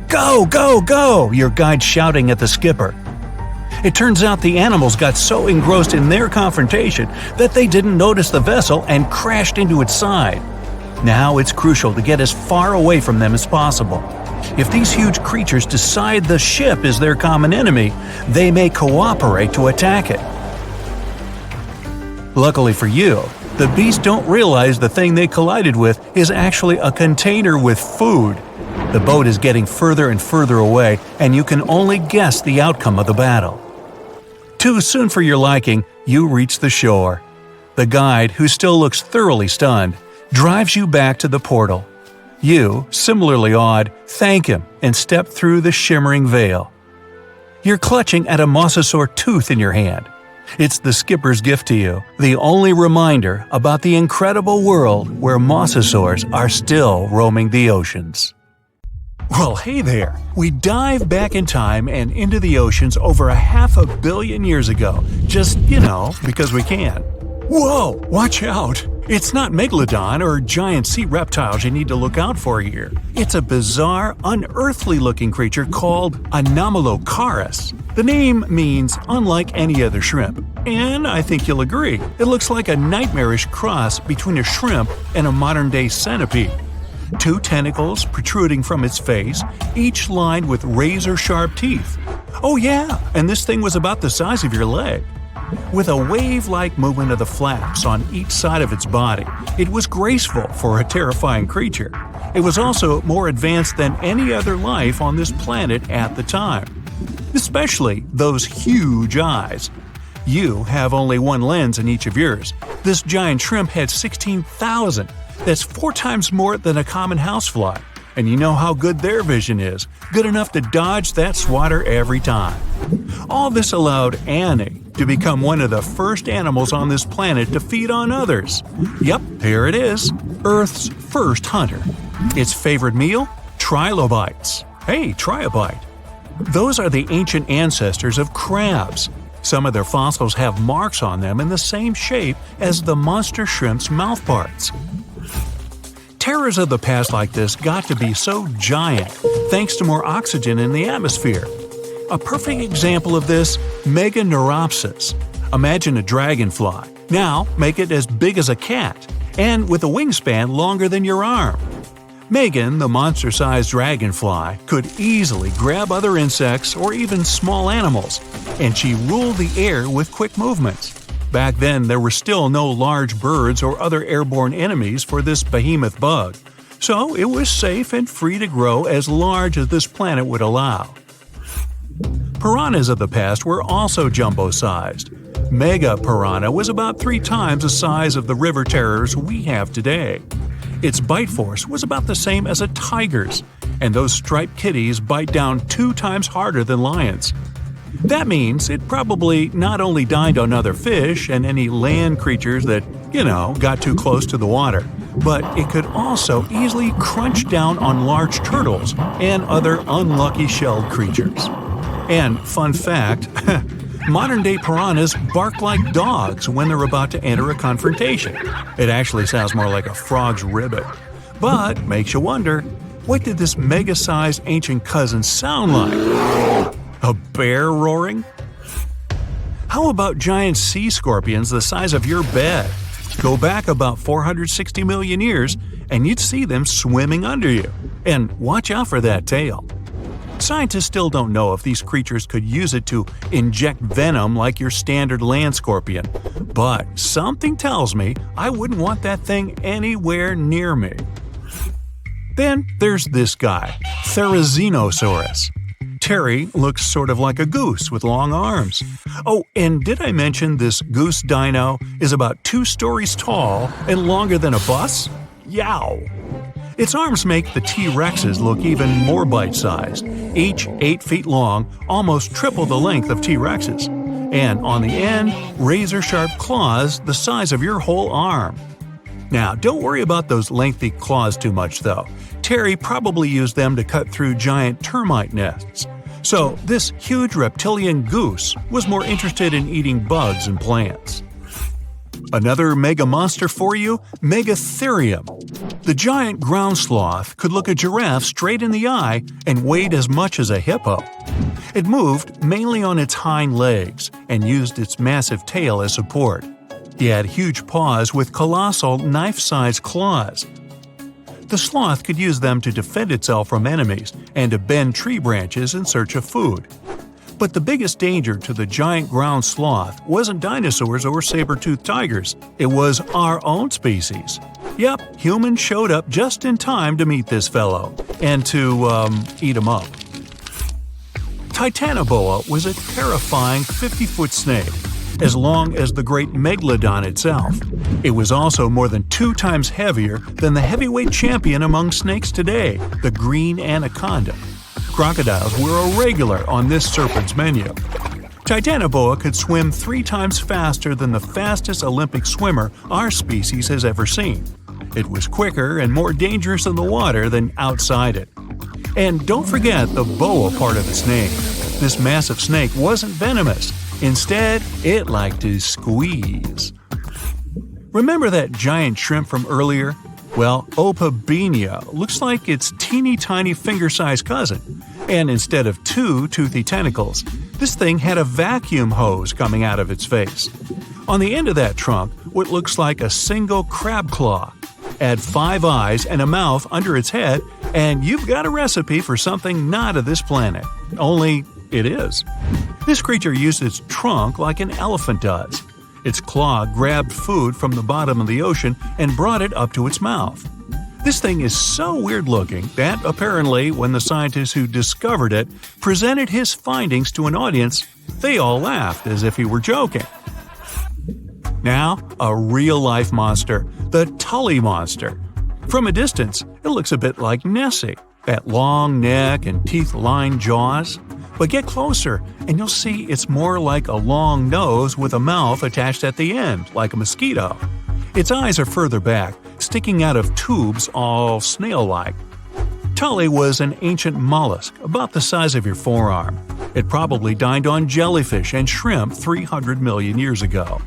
Speaker 2: "Go, go, go!" your guide's shouting at the skipper. It turns out the animals got so engrossed in their confrontation that they didn't notice the vessel and crashed into its side. Now it's crucial to get as far away from them as possible. If these huge creatures decide the ship is their common enemy, they may cooperate to attack it. Luckily for you, the beasts don't realize the thing they collided with is actually a container with food. The boat is getting further and further away, and you can only guess the outcome of the battle. Too soon for your liking, you reach the shore. The guide, who still looks thoroughly stunned, drives you back to the portal. You, similarly awed, thank him and step through the shimmering veil. You're clutching at a mosasaur tooth in your hand. It's the skipper's gift to you, the only reminder about the incredible world where mosasaurs are still roaming the oceans. Well, hey there! We dive back in time and into the oceans over 500 million years ago, just, because we can. Whoa! Watch out! It's not megalodon or giant sea reptiles you need to look out for here. It's a bizarre, unearthly-looking creature called Anomalocaris. The name means unlike any other shrimp, and I think you'll agree, it looks like a nightmarish cross between a shrimp and a modern-day centipede. 2 tentacles protruding from its face, each lined with razor-sharp teeth. Oh yeah, and this thing was about the size of your leg. With a wave-like movement of the flaps on each side of its body, it was graceful for a terrifying creature. It was also more advanced than any other life on this planet at the time. Especially those huge eyes. You have only one lens in each of yours. This giant shrimp had 16,000. That's 4 times more than a common housefly. And you know how good their vision is, good enough to dodge that swatter every time. All this allowed Annie to become one of the first animals on this planet to feed on others. Yep, here it is, Earth's first hunter. Its favorite meal? Trilobites. Hey, try a bite. Those are the ancient ancestors of crabs. Some of their fossils have marks on them in the same shape as the monster shrimp's mouthparts. Terrors of the past like this got to be so giant thanks to more oxygen in the atmosphere. A perfect example of this, Meganeuropsis. Imagine a dragonfly. Now make it as big as a cat, and with a wingspan longer than your arm. Megan, the monster-sized dragonfly, could easily grab other insects or even small animals, and she ruled the air with quick movements. Back then, there were still no large birds or other airborne enemies for this behemoth bug, so it was safe and free to grow as large as this planet would allow. Piranhas of the past were also jumbo-sized. Mega piranha was about 3 times the size of the river terrors we have today. Its bite force was about the same as a tiger's, and those striped kitties bite down 2 times harder than lions. That means it probably not only dined on other fish and any land creatures that, got too close to the water, but it could also easily crunch down on large turtles and other unlucky shelled creatures. And fun fact, modern-day piranhas bark like dogs when they're about to enter a confrontation. It actually sounds more like a frog's ribbit. But makes you wonder, what did this mega-sized ancient cousin sound like? A bear roaring? How about giant sea scorpions the size of your bed? Go back about 460 million years, and you'd see them swimming under you. And watch out for that tail. Scientists still don't know if these creatures could use it to inject venom like your standard land scorpion, but something tells me I wouldn't want that thing anywhere near me. Then there's this guy, Therizinosaurus. Terry looks sort of like a goose with long arms. Oh, and did I mention this goose dino is about 2 stories tall and longer than a bus? Yow! Its arms make the T-Rexes look even more bite-sized, each 8 feet long, almost triple the length of T-Rexes. And on the end, razor-sharp claws the size of your whole arm. Now, don't worry about those lengthy claws too much, though. Terry probably used them to cut through giant termite nests. So, this huge reptilian goose was more interested in eating bugs and plants. Another mega monster for you, Megatherium. The giant ground sloth could look a giraffe straight in the eye and weighed as much as a hippo. It moved mainly on its hind legs and used its massive tail as support. He had huge paws with colossal knife-sized claws. The sloth could use them to defend itself from enemies and to bend tree branches in search of food. But the biggest danger to the giant ground sloth wasn't dinosaurs or saber-toothed tigers. It was our own species. Yep, humans showed up just in time to meet this fellow and to, eat him up. Titanoboa was a terrifying 50-foot snake, as long as the great megalodon itself. It was also more than 2 times heavier than the heavyweight champion among snakes today, the green anaconda. Crocodiles were a regular on this serpent's menu. Titanoboa could swim 3 times faster than the fastest Olympic swimmer our species has ever seen. It was quicker and more dangerous in the water than outside it. And don't forget the boa part of its name. This massive snake wasn't venomous. Instead, it liked to squeeze. Remember that giant shrimp from earlier? Well, Opabenia looks like its teeny-tiny finger-sized cousin. And instead of 2 toothy tentacles, this thing had a vacuum hose coming out of its face. On the end of that trunk, what looks like a single crab claw. Add 5 eyes and a mouth under its head, and you've got a recipe for something not of this planet. Only it is. This creature used its trunk like an elephant does. Its claw grabbed food from the bottom of the ocean and brought it up to its mouth. This thing is so weird-looking that, apparently, when the scientists who discovered it presented his findings to an audience, they all laughed as if he were joking. Now, a real-life monster, the Tully monster. From a distance, it looks a bit like Nessie, that long neck and teeth-lined jaws. But get closer, and you'll see it's more like a long nose with a mouth attached at the end, like a mosquito. Its eyes are further back, sticking out of tubes all snail-like. Tully was an ancient mollusk, about the size of your forearm. It probably dined on jellyfish and shrimp 300 million years ago.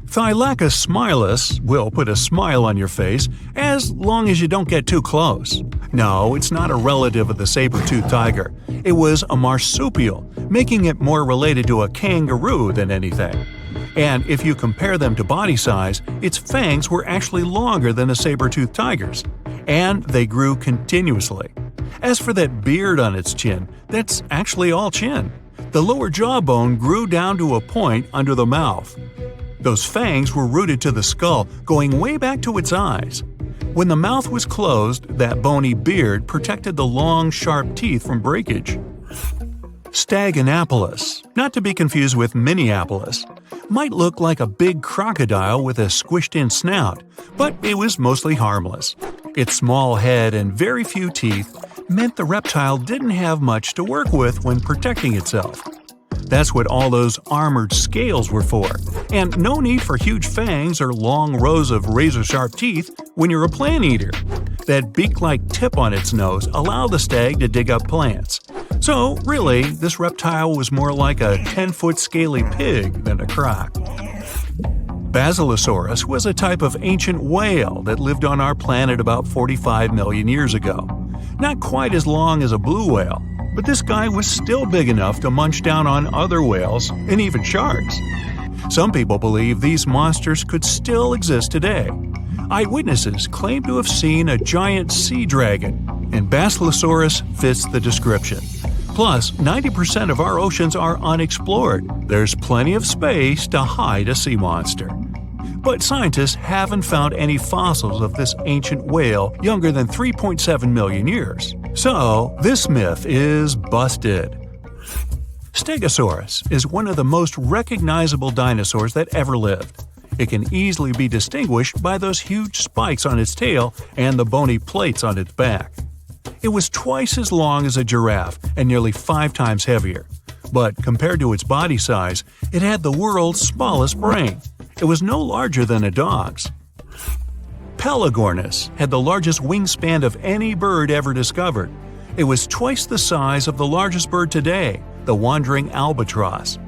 Speaker 2: Thylacus smilus will put a smile on your face as long as you don't get too close. No, it's not a relative of the saber-toothed tiger. It was a marsupial, making it more related to a kangaroo than anything. And if you compare them to body size, its fangs were actually longer than a saber-toothed tiger's. And they grew continuously. As for that beard on its chin, that's actually all chin. The lower jawbone grew down to a point under the mouth. Those fangs were rooted to the skull, going way back to its eyes. When the mouth was closed, that bony beard protected the long, sharp teeth from breakage. Staganapolis, not to be confused with Minneapolis, might look like a big crocodile with a squished-in snout, but it was mostly harmless. Its small head and very few teeth meant the reptile didn't have much to work with when protecting itself. That's what all those armored scales were for. And no need for huge fangs or long rows of razor-sharp teeth when you're a plant eater. That beak-like tip on its nose allowed the stag to dig up plants. So, really, this reptile was more like a 10-foot scaly pig than a croc. Basilosaurus was a type of ancient whale that lived on our planet about 45 million years ago. Not quite as long as a blue whale, but this guy was still big enough to munch down on other whales and even sharks. Some people believe these monsters could still exist today. Eyewitnesses claim to have seen a giant sea dragon, and Basilosaurus fits the description. Plus, 90% of our oceans are unexplored. There's plenty of space to hide a sea monster. But scientists haven't found any fossils of this ancient whale younger than 3.7 million years. So, this myth is busted. Stegosaurus is one of the most recognizable dinosaurs that ever lived. It can easily be distinguished by those huge spikes on its tail and the bony plates on its back. It was twice as long as a giraffe and nearly 5 times heavier. But compared to its body size, it had the world's smallest brain. It was no larger than a dog's. Pelagornis had the largest wingspan of any bird ever discovered. It was twice the size of the largest bird today, the wandering albatross.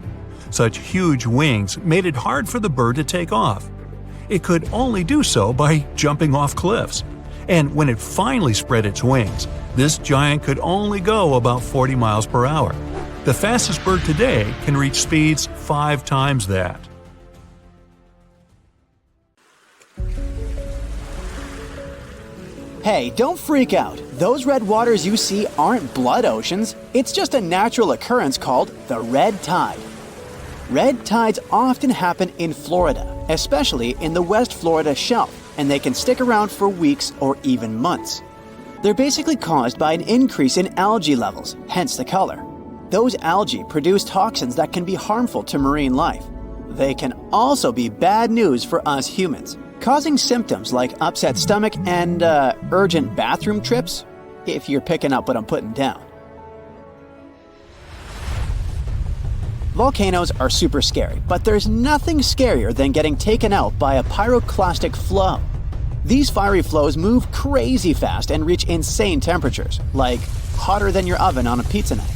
Speaker 2: Such huge wings made it hard for the bird to take off. It could only do so by jumping off cliffs. And when it finally spread its wings, this giant could only go about 40 miles per hour. The fastest bird today can reach speeds 5 times that.
Speaker 3: Hey, don't freak out. Those red waters you see aren't blood oceans. It's just a natural occurrence called the red tide. Red tides often happen in Florida, especially in the West Florida shelf, and they can stick around for weeks or even months. They're basically caused by an increase in algae levels, hence the color. Those algae produce toxins that can be harmful to marine life. They can also be bad news for us humans, causing symptoms like upset stomach and urgent bathroom trips, if you're picking up what I'm putting down. Volcanoes are super scary, but there's nothing scarier than getting taken out by a pyroclastic flow. These fiery flows move crazy fast and reach insane temperatures, like hotter than your oven on a pizza night.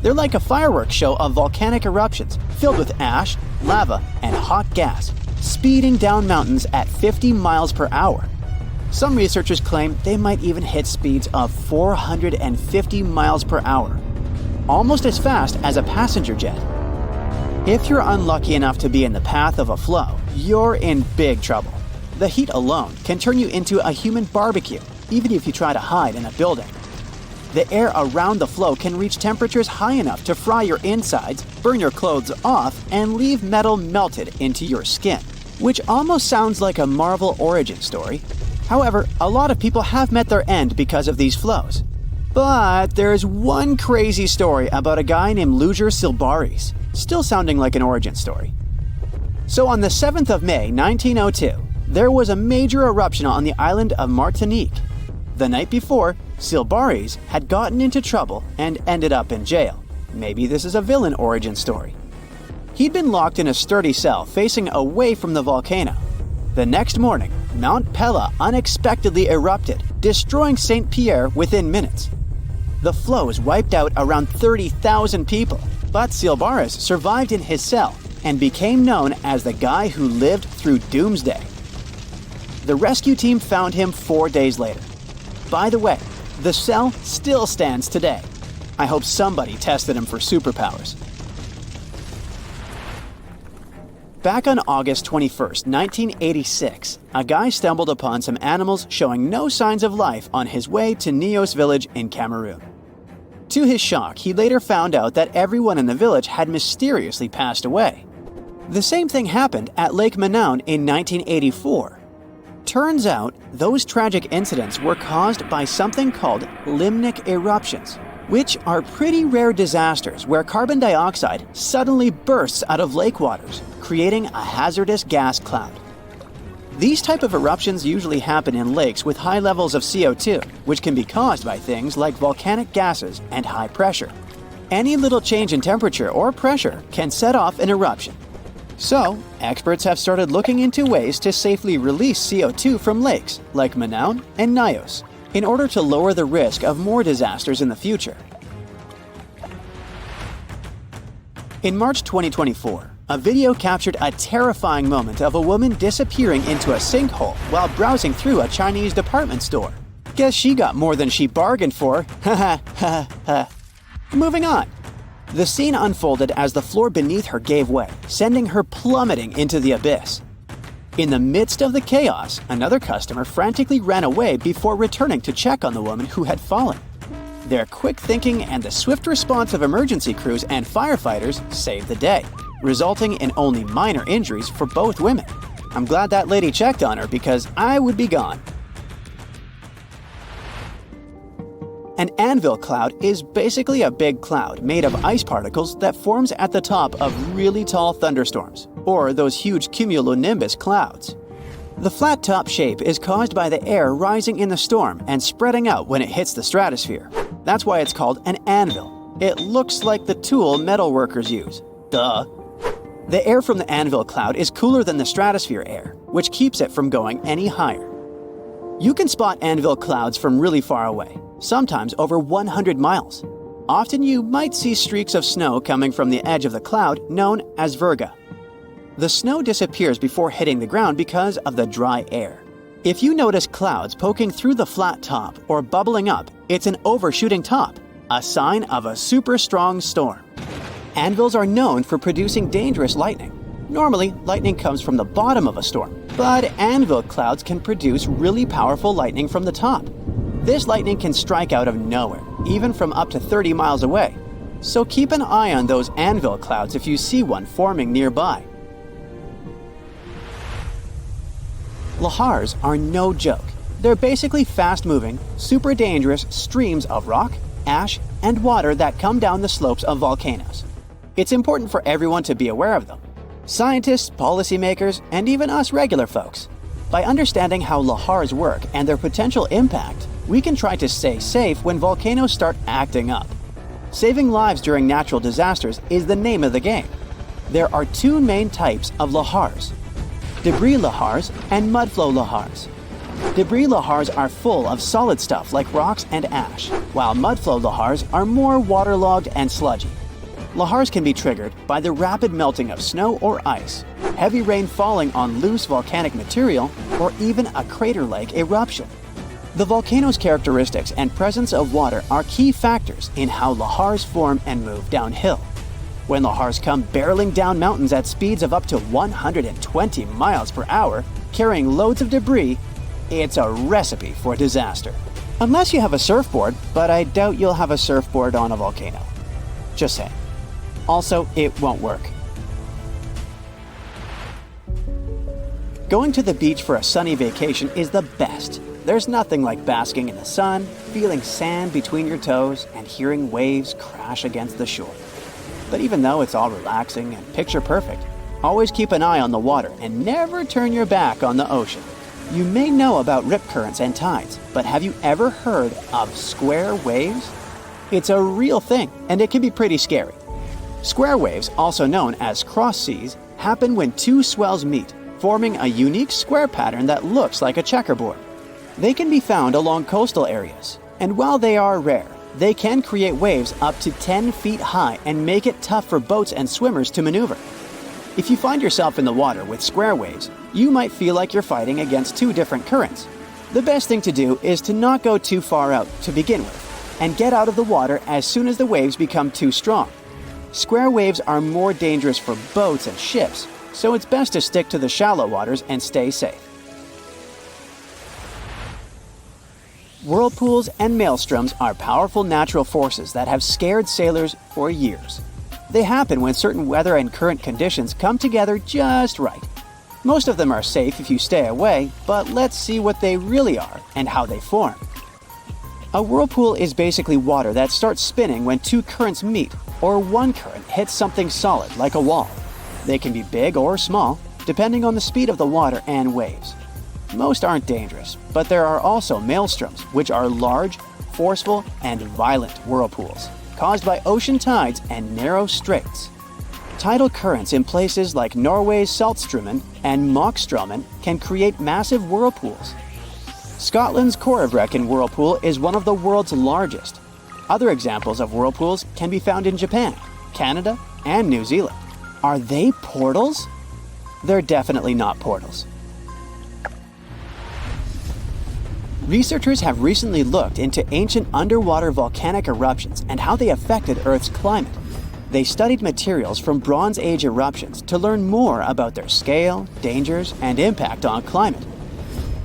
Speaker 3: They're like a fireworks show of volcanic eruptions filled with ash, lava, and hot gas, speeding down mountains at 50 miles per hour. Some researchers claim they might even hit speeds of 450 miles per hour, almost as fast as a passenger jet. If you're unlucky enough to be in the path of a flow, you're in big trouble. The heat alone can turn you into a human barbecue, even if you try to hide in a building. The air around the flow can reach temperatures high enough to fry your insides, burn your clothes off, and leave metal melted into your skin, which almost sounds like a Marvel origin story. However, a lot of people have met their end because of these flows. But there's one crazy story about a guy named Luger Silbaris, still sounding like an origin story. So on the 7th of May, 1902, there was a major eruption on the island of Martinique. The night before, Silbaris had gotten into trouble and ended up in jail. Maybe this is a villain origin story. He'd been locked in a sturdy cell facing away from the volcano. The next morning, Mount Pella unexpectedly erupted, destroying St. Pierre within minutes. The flows wiped out around 30,000 people, but Silbaris survived in his cell and became known as the guy who lived through doomsday. The rescue team found him 4 days later. By the way, the cell still stands today. I hope somebody tested him for superpowers. Back on August 21st, 1986, a guy stumbled upon some animals showing no signs of life on his way to Nios village in Cameroon. To his shock, he later found out that everyone in the village had mysteriously passed away. The same thing happened at Lake Manaun in 1984. Turns out, those tragic incidents were caused by something called limnic eruptions, which are pretty rare disasters where carbon dioxide suddenly bursts out of lake waters, creating a hazardous gas cloud. These type of eruptions usually happen in lakes with high levels of CO2, which can be caused by things like volcanic gases and high pressure. Any little change in temperature or pressure can set off an eruption. So, experts have started looking into ways to safely release CO2 from lakes like Manaus and Nios in order to lower the risk of more disasters in the future. In March 2024, a video captured a terrifying moment of a woman disappearing into a sinkhole while browsing through a Chinese department store. Guess she got more than she bargained for. Ha ha ha. Moving on. The scene unfolded as the floor beneath her gave way, sending her plummeting into the abyss. In the midst of the chaos, another customer frantically ran away before returning to check on the woman who had fallen. Their quick thinking and the swift response of emergency crews and firefighters saved the day, resulting in only minor injuries for both women. I'm glad that lady checked on her because I would be gone. An anvil cloud is basically a big cloud made of ice particles that forms at the top of really tall thunderstorms, or those huge cumulonimbus clouds. The flat top shape is caused by the air rising in the storm and spreading out when it hits the stratosphere. That's why it's called an anvil. It looks like the tool metal workers use. Duh. The air from the anvil cloud is cooler than the stratosphere air, which keeps it from going any higher. You can spot anvil clouds from really far away, sometimes over 100 miles. Often you might see streaks of snow coming from the edge of the cloud known as virga. The snow disappears before hitting the ground because of the dry air. If you notice clouds poking through the flat top or bubbling up, it's an overshooting top, a sign of a super strong storm. Anvils are known for producing dangerous lightning. Normally, lightning comes from the bottom of a storm, but anvil clouds can produce really powerful lightning from the top. This lightning can strike out of nowhere, even from up to 30 miles away. So keep an eye on those anvil clouds if you see one forming nearby. Lahars are no joke. They're basically fast-moving, super dangerous streams of rock, ash, and water that come down the slopes of volcanoes. It's important for everyone to be aware of them. Scientists, policymakers, and even us regular folks. By understanding how lahars work and their potential impact, we can try to stay safe when volcanoes start acting up. Saving lives during natural disasters is the name of the game. There are two main types of lahars: debris lahars and mudflow lahars. Debris lahars are full of solid stuff like rocks and ash, while mudflow lahars are more waterlogged and sludgy. Lahars can be triggered by the rapid melting of snow or ice, heavy rain falling on loose volcanic material, or even a crater-like eruption. The volcano's characteristics and presence of water are key factors in how lahars form and move downhill. When lahars come barreling down mountains at speeds of up to 120 miles per hour, carrying loads of debris, it's a recipe for disaster. Unless you have a surfboard, but I doubt you'll have a surfboard on a volcano. Just saying. Also, it won't work. Going to the beach for a sunny vacation is the best. There's nothing like basking in the sun, feeling sand between your toes, and hearing waves crash against the shore. But even though it's all relaxing and picture perfect, always keep an eye on the water and never turn your back on the ocean. You may know about rip currents and tides, but have you ever heard of square waves? It's a real thing, and it can be pretty scary. Square waves, also known as cross seas, happen when two swells meet, forming a unique square pattern that looks like a checkerboard. They can be found along coastal areas, and while they are rare, they can create waves up to 10 feet high and make it tough for boats and swimmers to maneuver. If you find yourself in the water with square waves, you might feel like you're fighting against two different currents. The best thing to do is to not go too far out to begin with, and get out of the water as soon as the waves become too strong. Square waves are more dangerous for boats and ships, so it's best to stick to the shallow waters and stay safe. Whirlpools and maelstroms are powerful natural forces that have scared sailors for years. They happen when certain weather and current conditions come together just right. Most of them are safe if you stay away, but let's see what they really are and how they form. A whirlpool is basically water that starts spinning when two currents meet, or one current hits something solid like a wall. They can be big or small, depending on the speed of the water and waves. Most aren't dangerous, but there are also maelstroms, which are large, forceful, and violent whirlpools, caused by ocean tides and narrow straits. Tidal currents in places like Norway's Saltstraumen and Mockstraumen can create massive whirlpools. Scotland's Corryvreckan whirlpool is one of the world's largest. Other examples of whirlpools can be found in Japan, Canada, and New Zealand. Are they portals? They're definitely not portals. Researchers have recently looked into ancient underwater volcanic eruptions and how they affected Earth's climate. They studied materials from Bronze Age eruptions to learn more about their scale, dangers, and impact on climate.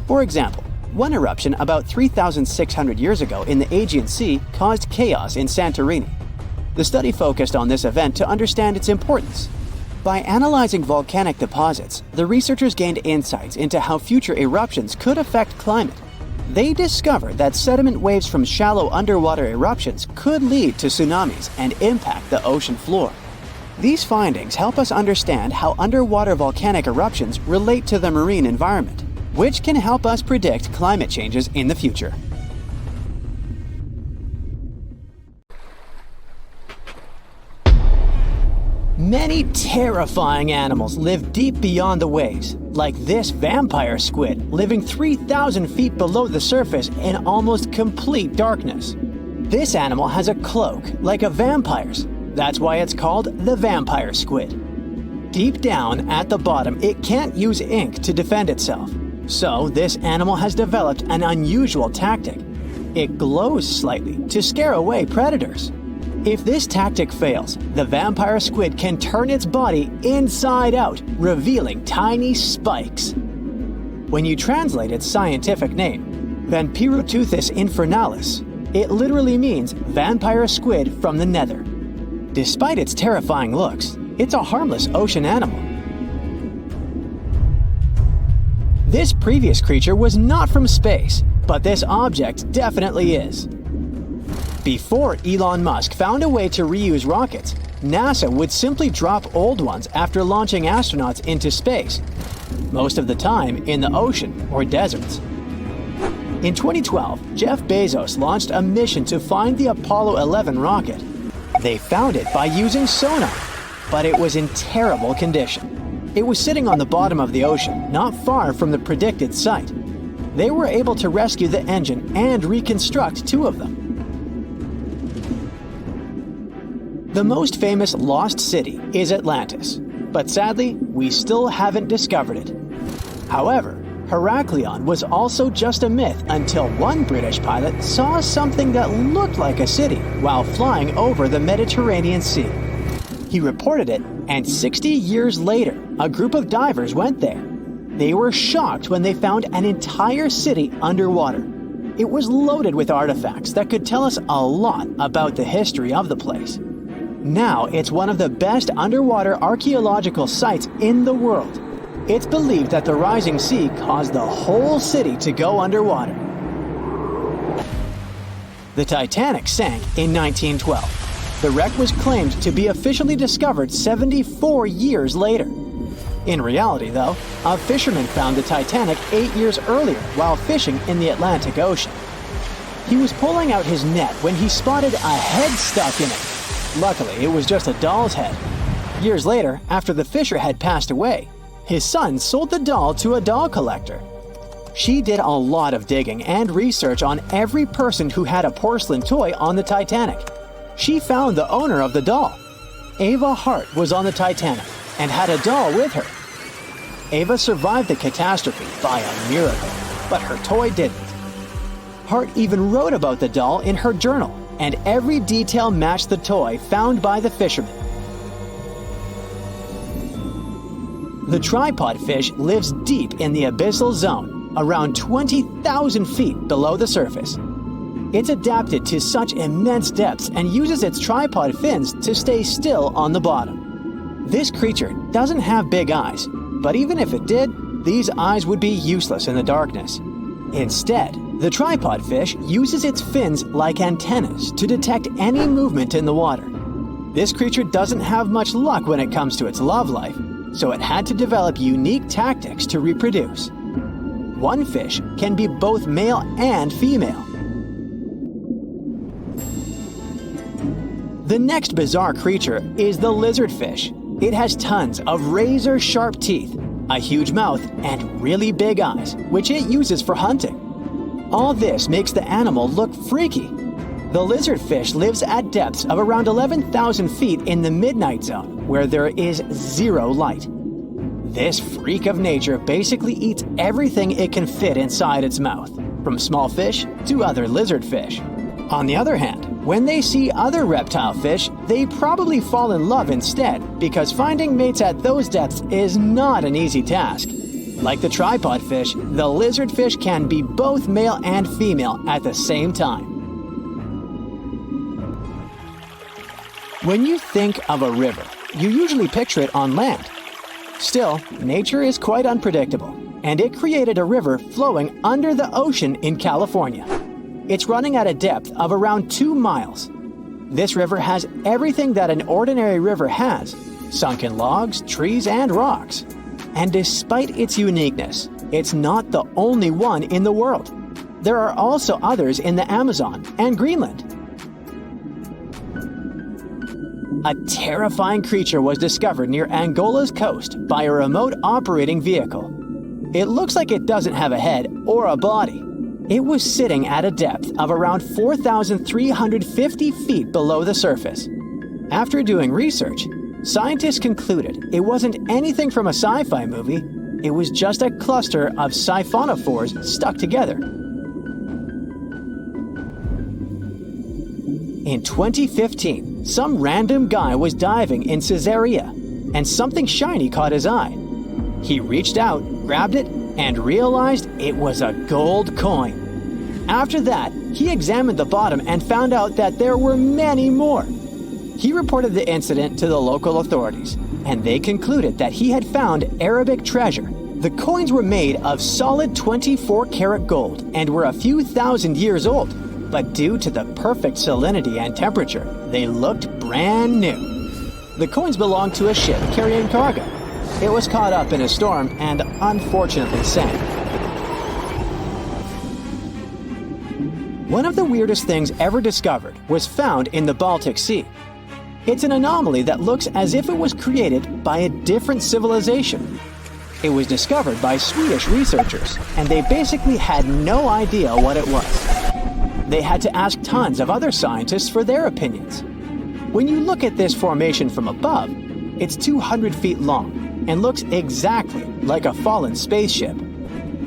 Speaker 3: For example, one eruption about 3,600 years ago in the Aegean Sea caused chaos in Santorini. The study focused on this event to understand its importance. By analyzing volcanic deposits, the researchers gained insights into how future eruptions could affect climate. They discovered that sediment waves from shallow underwater eruptions could lead to tsunamis and impact the ocean floor. These findings help us understand how underwater volcanic eruptions relate to the marine environment, which can help us predict climate changes in the future. Many terrifying animals live deep beyond the waves, like this vampire squid living 3,000 feet below the surface in almost complete darkness. This animal has a cloak like a vampire's. That's why it's called the vampire squid. Deep down at the bottom, it can't use ink to defend itself. So this animal has developed an unusual tactic. It glows slightly to scare away predators. If this tactic fails, the vampire squid can turn its body inside out, revealing tiny spikes. When you translate its scientific name, Vampiroteuthis infernalis, it literally means vampire squid from the nether. Despite its terrifying looks, it's a harmless ocean animal. This previous creature was not from space, but this object definitely is. Before Elon Musk found a way to reuse rockets, NASA would simply drop old ones after launching astronauts into space, most of the time in the ocean or deserts. In 2012, Jeff Bezos launched a mission to find the Apollo 11 rocket. They found it by using sonar, but it was in terrible condition. It was sitting on the bottom of the ocean, not far from the predicted site. They were able to rescue the engine and reconstruct two of them. The most famous lost city is Atlantis, but sadly, we still haven't discovered it. However, Heraklion was also just a myth until one British pilot saw something that looked like a city while flying over the Mediterranean Sea. He reported it, and 60 years later, a group of divers went there. They were shocked when they found an entire city underwater. It was loaded with artifacts that could tell us a lot about the history of the place. Now it's one of the best underwater archaeological sites in the world. It's believed that the rising sea caused the whole city to go underwater. The Titanic sank in 1912. The wreck was claimed to be officially discovered 74 years later. In reality, though, a fisherman found the Titanic 8 years earlier while fishing in the Atlantic Ocean. He was pulling out his net when he spotted a head stuck in it. Luckily, it was just a doll's head. Years later, after the fisher had passed away, his son sold the doll to a doll collector. She did a lot of digging and research on every person who had a porcelain toy on the Titanic. She found the owner of the doll. Ava Hart was on the Titanic and had a doll with her. Ava survived the catastrophe by a miracle, but her toy didn't. Hart even wrote about the doll in her journal, and every detail matched the toy found by the fisherman. The tripod fish lives deep in the abyssal zone, around 20,000 feet below the surface. It's adapted to such immense depths and uses its tripod fins to stay still on the bottom. This creature doesn't have big eyes, but even if it did, these eyes would be useless in the darkness. Instead, the tripod fish uses its fins like antennas to detect any movement in the water. This creature doesn't have much luck when it comes to its love life, so it had to develop unique tactics to reproduce. One fish can be both male and female. The next bizarre creature is the lizardfish. It has tons of razor-sharp teeth, a huge mouth, and really big eyes, which it uses for hunting. All this makes the animal look freaky. The lizardfish lives at depths of around 11,000 feet in the midnight zone, where there is zero light. This freak of nature basically eats everything it can fit inside its mouth, from small fish to other lizardfish. On the other hand, when they see other reptile fish, they probably fall in love instead, because finding mates at those depths is not an easy task. Like the tripod fish, the lizardfish can be both male and female at the same time. When you think of a river, you usually picture it on land. Still, nature is quite unpredictable, and it created a river flowing under the ocean in California. It's running at a depth of around 2 miles. This river has everything that an ordinary river has: sunken logs, trees, and rocks. And despite its uniqueness, it's not the only one in the world. There are also others in the Amazon and Greenland. A terrifying creature was discovered near Angola's coast by a remote operating vehicle. It looks like it doesn't have a head or a body. It was sitting at a depth of around 4,350 feet below the surface. After doing research, scientists concluded it wasn't anything from a sci-fi movie. It was just a cluster of siphonophores stuck together. In 2015, some random guy was diving in Caesarea, and something shiny caught his eye. He reached out, grabbed it, and realized it was a gold coin. After that, he examined the bottom and found out that there were many more. He reported the incident to the local authorities, and they concluded that he had found Arabic treasure. The coins were made of solid 24-karat gold and were a few thousand years old, but due to the perfect salinity and temperature, they looked brand new. The coins belonged to a ship carrying cargo. It was caught up in a storm and unfortunately sank. One of the weirdest things ever discovered was found in the Baltic Sea. It's an anomaly that looks as if it was created by a different civilization. It was discovered by Swedish researchers, and they basically had no idea what it was. They had to ask tons of other scientists for their opinions. When you look at this formation from above, it's 200 feet long and looks exactly like a fallen spaceship.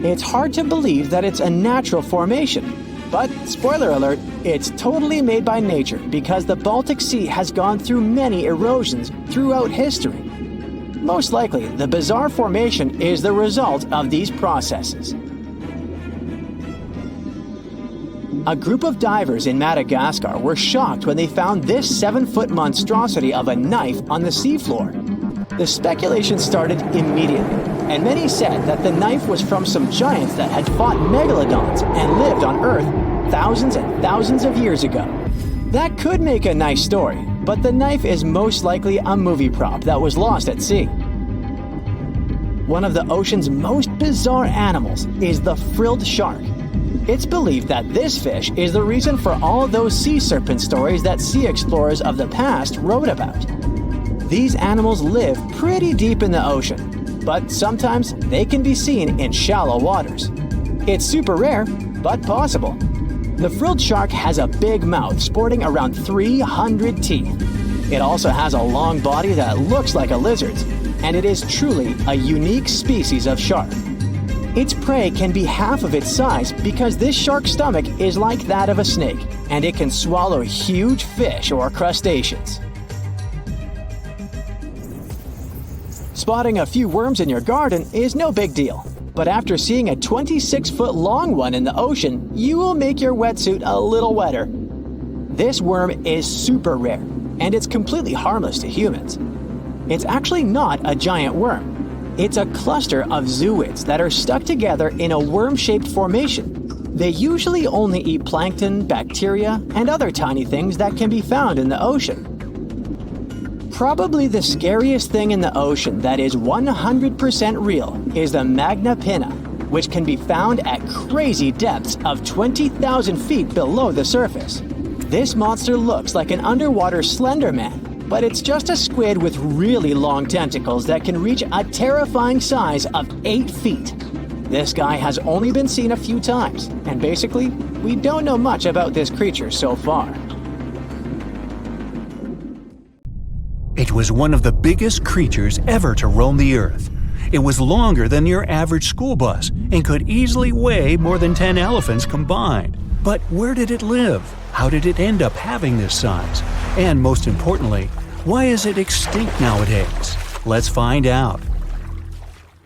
Speaker 3: It's hard to believe that it's a natural formation, but spoiler alert, it's totally made by nature because the Baltic Sea has gone through many erosions throughout history. Most likely, the bizarre formation is the result of these processes. A group of divers in Madagascar were shocked when they found this 7-foot monstrosity of a knife on the seafloor. The speculation started immediately, and many said that the knife was from some giants that had fought megalodons and lived on Earth thousands and thousands of years ago. That could make a nice story, but the knife is most likely a movie prop that was lost at sea. One of the ocean's most bizarre animals is the frilled shark. It's believed that this fish is the reason for all those sea serpent stories that sea explorers of the past wrote about. These animals live pretty deep in the ocean, but sometimes they can be seen in shallow waters. It's super rare, but possible. The frilled shark has a big mouth sporting around 300 teeth. It also has a long body that looks like a lizard's, and it is truly a unique species of shark. Its prey can be half of its size because this shark's stomach is like that of a snake, and it can swallow huge fish or crustaceans. Spotting a few worms in your garden is no big deal, but after seeing a 26-foot long one in the ocean, you will make your wetsuit a little wetter. This worm is super rare, and it's completely harmless to humans. It's actually not a giant worm. It's a cluster of zooids that are stuck together in a worm-shaped formation. They usually only eat plankton, bacteria, and other tiny things that can be found in the ocean. Probably the scariest thing in the ocean that is 100% real is the magna pinna, which can be found at crazy depths of 20,000 feet below the surface. This monster looks like an underwater Slender Man, but it's just a squid with really long tentacles that can reach a terrifying size of 8 feet. This guy has only been seen a few times, and basically, we don't know much about this creature so far.
Speaker 2: It was one of the biggest creatures ever to roam the earth. It was longer than your average school bus and could easily weigh more than 10 elephants combined. But where did it live? How did it end up having this size? And most importantly, why is it extinct nowadays? Let's find out.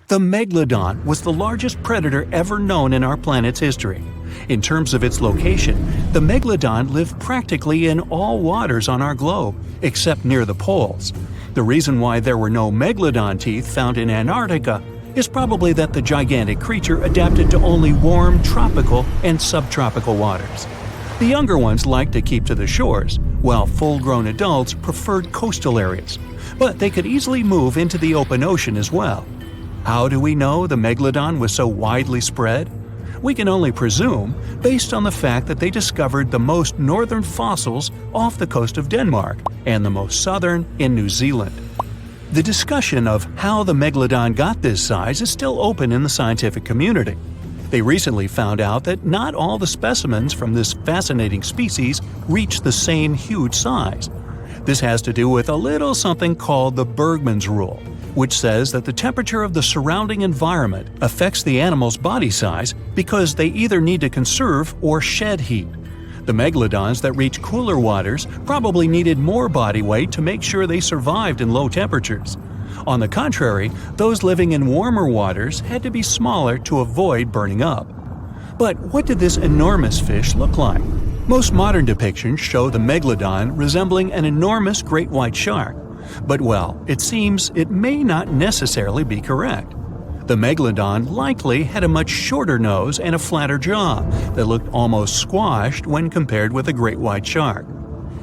Speaker 2: The megalodon was the largest predator ever known in our planet's history. In terms of its location, the megalodon lived practically in all waters on our globe, except near the poles. The reason why there were no megalodon teeth found in Antarctica is probably that the gigantic creature adapted to only warm tropical and subtropical waters. The younger ones liked to keep to the shores, while full-grown adults preferred coastal areas, but they could easily move into the open ocean as well. How do we know the megalodon was so widely spread? We can only presume, based on the fact that they discovered the most northern fossils off the coast of Denmark and the most southern in New Zealand. The discussion of how the megalodon got this size is still open in the scientific community. They recently found out that not all the specimens from this fascinating species reach the same huge size. This has to do with a little something called the Bergmann's rule, which says that the temperature of the surrounding environment affects the animal's body size because they either need to conserve or shed heat. The megalodons that reach cooler waters probably needed more body weight to make sure they survived in low temperatures. On the contrary, those living in warmer waters had to be smaller to avoid burning up. But what did this enormous fish look like? Most modern depictions show the megalodon resembling an enormous great white shark. But well, it seems it may not necessarily be correct. The megalodon likely had a much shorter nose and a flatter jaw that looked almost squashed when compared with a great white shark.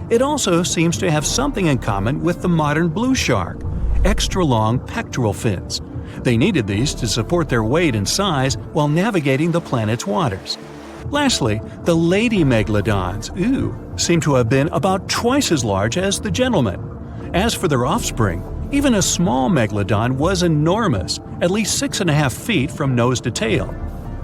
Speaker 2: It also seems to have something in common with the modern blue shark: extra long pectoral fins. They needed these to support their weight and size while navigating the planet's waters. Lastly, the lady megalodons, seem to have been about twice as large as the gentlemen. As for their offspring, even a small megalodon was enormous, at least 6.5 feet from nose to tail.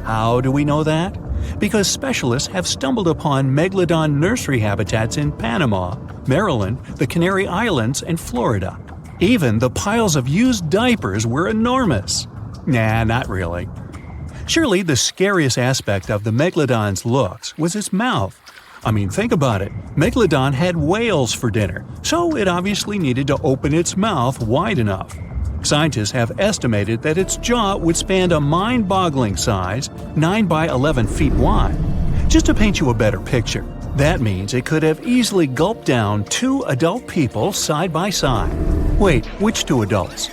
Speaker 2: How do we know that? Because specialists have stumbled upon megalodon nursery habitats in Panama, Maryland, the Canary Islands, and Florida. Even the piles of used diapers were enormous. Nah, not really. Surely the scariest aspect of the megalodon's looks was its mouth. I mean, think about it. Megalodon had whales for dinner, so it obviously needed to open its mouth wide enough. Scientists have estimated that its jaw would span a mind-boggling size, 9 by 11 feet wide. Just to paint you a better picture, that means it could have easily gulped down 2 adult people side by side. Wait, which 2 adults?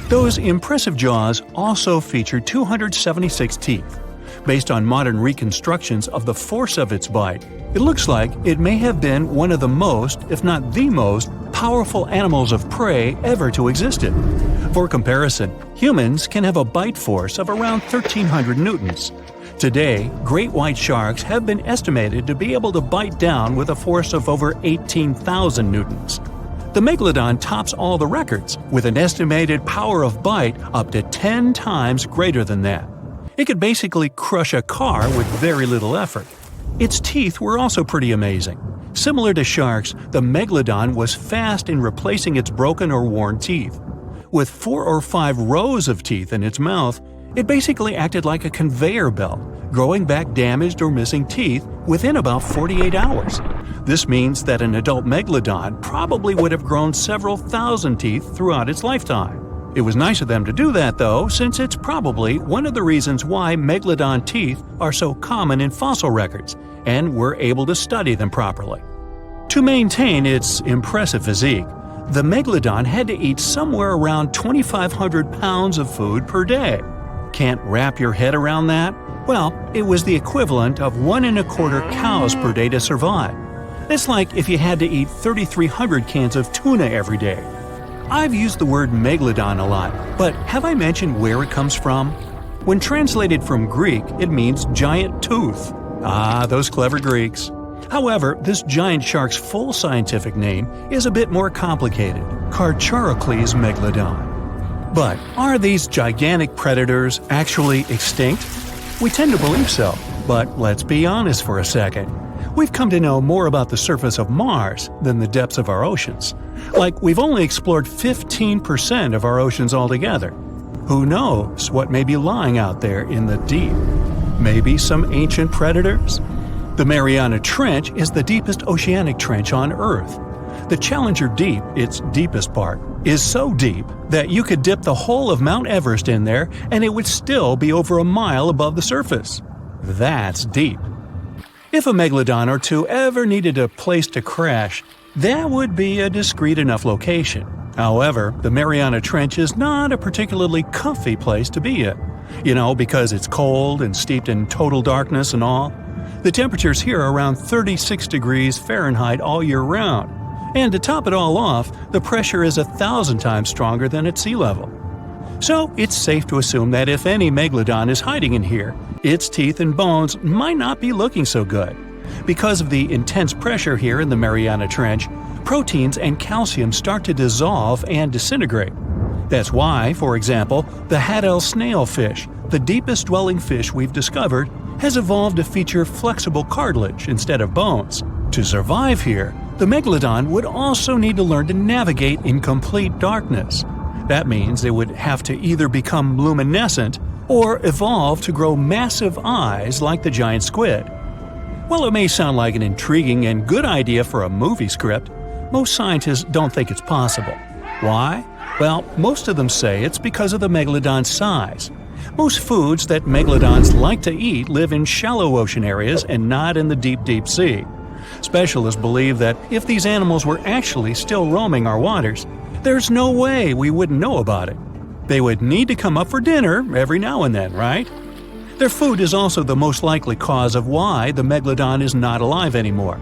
Speaker 2: Those impressive jaws also feature 276 teeth. Based on modern reconstructions of the force of its bite, it looks like it may have been one of the most, if not the most, powerful animals of prey ever to exist. For comparison, humans can have a bite force of around 1,300 newtons. Today, great white sharks have been estimated to be able to bite down with a force of over 18,000 newtons. The megalodon tops all the records, with an estimated power of bite up to 10 times greater than that. It could basically crush a car with very little effort. Its teeth were also pretty amazing. Similar to sharks, the megalodon was fast in replacing its broken or worn teeth. With 4 or 5 rows of teeth in its mouth, it basically acted like a conveyor belt, growing back damaged or missing teeth within about 48 hours. This means that an adult megalodon probably would have grown several thousand teeth throughout its lifetime. It was nice of them to do that, though, since it's probably one of the reasons why megalodon teeth are so common in fossil records, and we're able to study them properly. To maintain its impressive physique, the megalodon had to eat somewhere around 2,500 pounds of food per day. Can't wrap your head around that? Well, it was the equivalent of 1.25 cows per day to survive. It's like if you had to eat 3,300 cans of tuna every day. I've used the word megalodon a lot, but have I mentioned where it comes from? When translated from Greek, it means giant tooth. Ah, those clever Greeks. However, this giant shark's full scientific name is a bit more complicated – Carcharocles megalodon. But are these gigantic predators actually extinct? We tend to believe so, but let's be honest for a second. We've come to know more about the surface of Mars than the depths of our oceans. Like, we've only explored 15% of our oceans altogether. Who knows what may be lying out there in the deep? Maybe some ancient predators? The Mariana Trench is the deepest oceanic trench on Earth. The Challenger Deep, its deepest part, is so deep that you could dip the whole of Mount Everest in there and it would still be over a mile above the surface. That's deep. If a megalodon or two ever needed a place to crash, that would be a discreet enough location. However, the Mariana Trench is not a particularly comfy place to be in. Because it's cold and steeped in total darkness and all. The temperatures here are around 36 degrees Fahrenheit all year round. And to top it all off, the pressure is 1,000 times stronger than at sea level. So it's safe to assume that if any megalodon is hiding in here, its teeth and bones might not be looking so good. Because of the intense pressure here in the Mariana Trench, proteins and calcium start to dissolve and disintegrate. That's why, for example, the Haddell snailfish, the deepest dwelling fish we've discovered, has evolved to feature flexible cartilage instead of bones. To survive here, the megalodon would also need to learn to navigate in complete darkness. That means it would have to either become luminescent or evolve to grow massive eyes like the giant squid. While it may sound like an intriguing and good idea for a movie script, most scientists don't think it's possible. Why? Well, most of them say it's because of the megalodon's size. Most foods that megalodons like to eat live in shallow ocean areas and not in the deep sea. Specialists believe that if these animals were actually still roaming our waters, there's no way we wouldn't know about it. They would need to come up for dinner every now and then, right? Their food is also the most likely cause of why the megalodon is not alive anymore.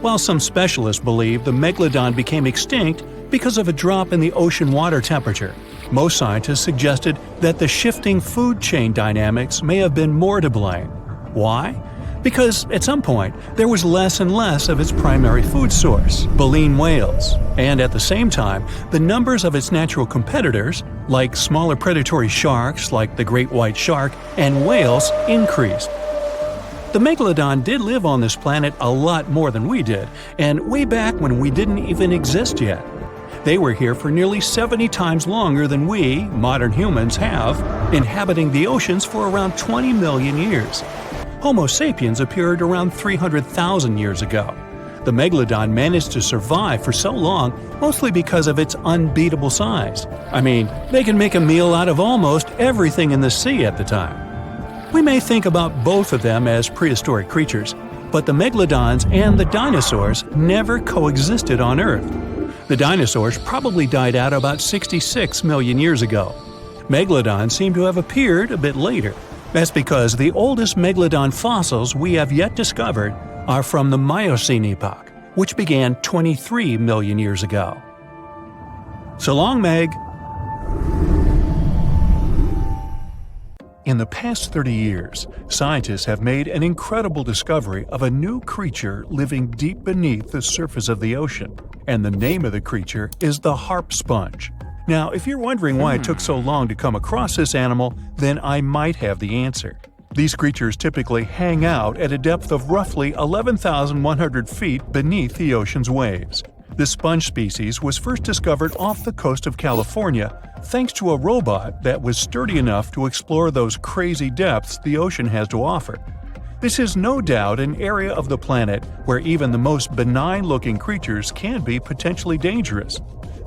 Speaker 2: While some specialists believe the megalodon became extinct because of a drop in the ocean water temperature, most scientists suggested that the shifting food chain dynamics may have been more to blame. Why? Because at some point, there was less and less of its primary food source, baleen whales, and at the same time, the numbers of its natural competitors, like smaller predatory sharks like the great white shark and whales, increased. The megalodon did live on this planet a lot more than we did, and way back when we didn't even exist yet. They were here for nearly 70 times longer than we, modern humans, have, inhabiting the oceans for around 20 million years. Homo sapiens appeared around 300,000 years ago. The megalodon managed to survive for so long mostly because of its unbeatable size. I mean, they can make a meal out of almost everything in the sea at the time. We may think about both of them as prehistoric creatures, but the megalodons and the dinosaurs never coexisted on Earth. The dinosaurs probably died out about 66 million years ago. Megalodons seem to have appeared a bit later. That's because the oldest megalodon fossils we have yet discovered are from the Miocene epoch, which began 23 million years ago. So long, Meg! In the past 30 years, scientists have made an incredible discovery of a new creature living deep beneath the surface of the ocean. And the name of the creature is the harp sponge. Now, if you're wondering why it took so long to come across this animal, then I might have the answer. These creatures typically hang out at a depth of roughly 11,100 feet beneath the ocean's waves. This sponge species was first discovered off the coast of California thanks to a robot that was sturdy enough to explore those crazy depths the ocean has to offer. This is no doubt an area of the planet where even the most benign-looking creatures can be potentially dangerous.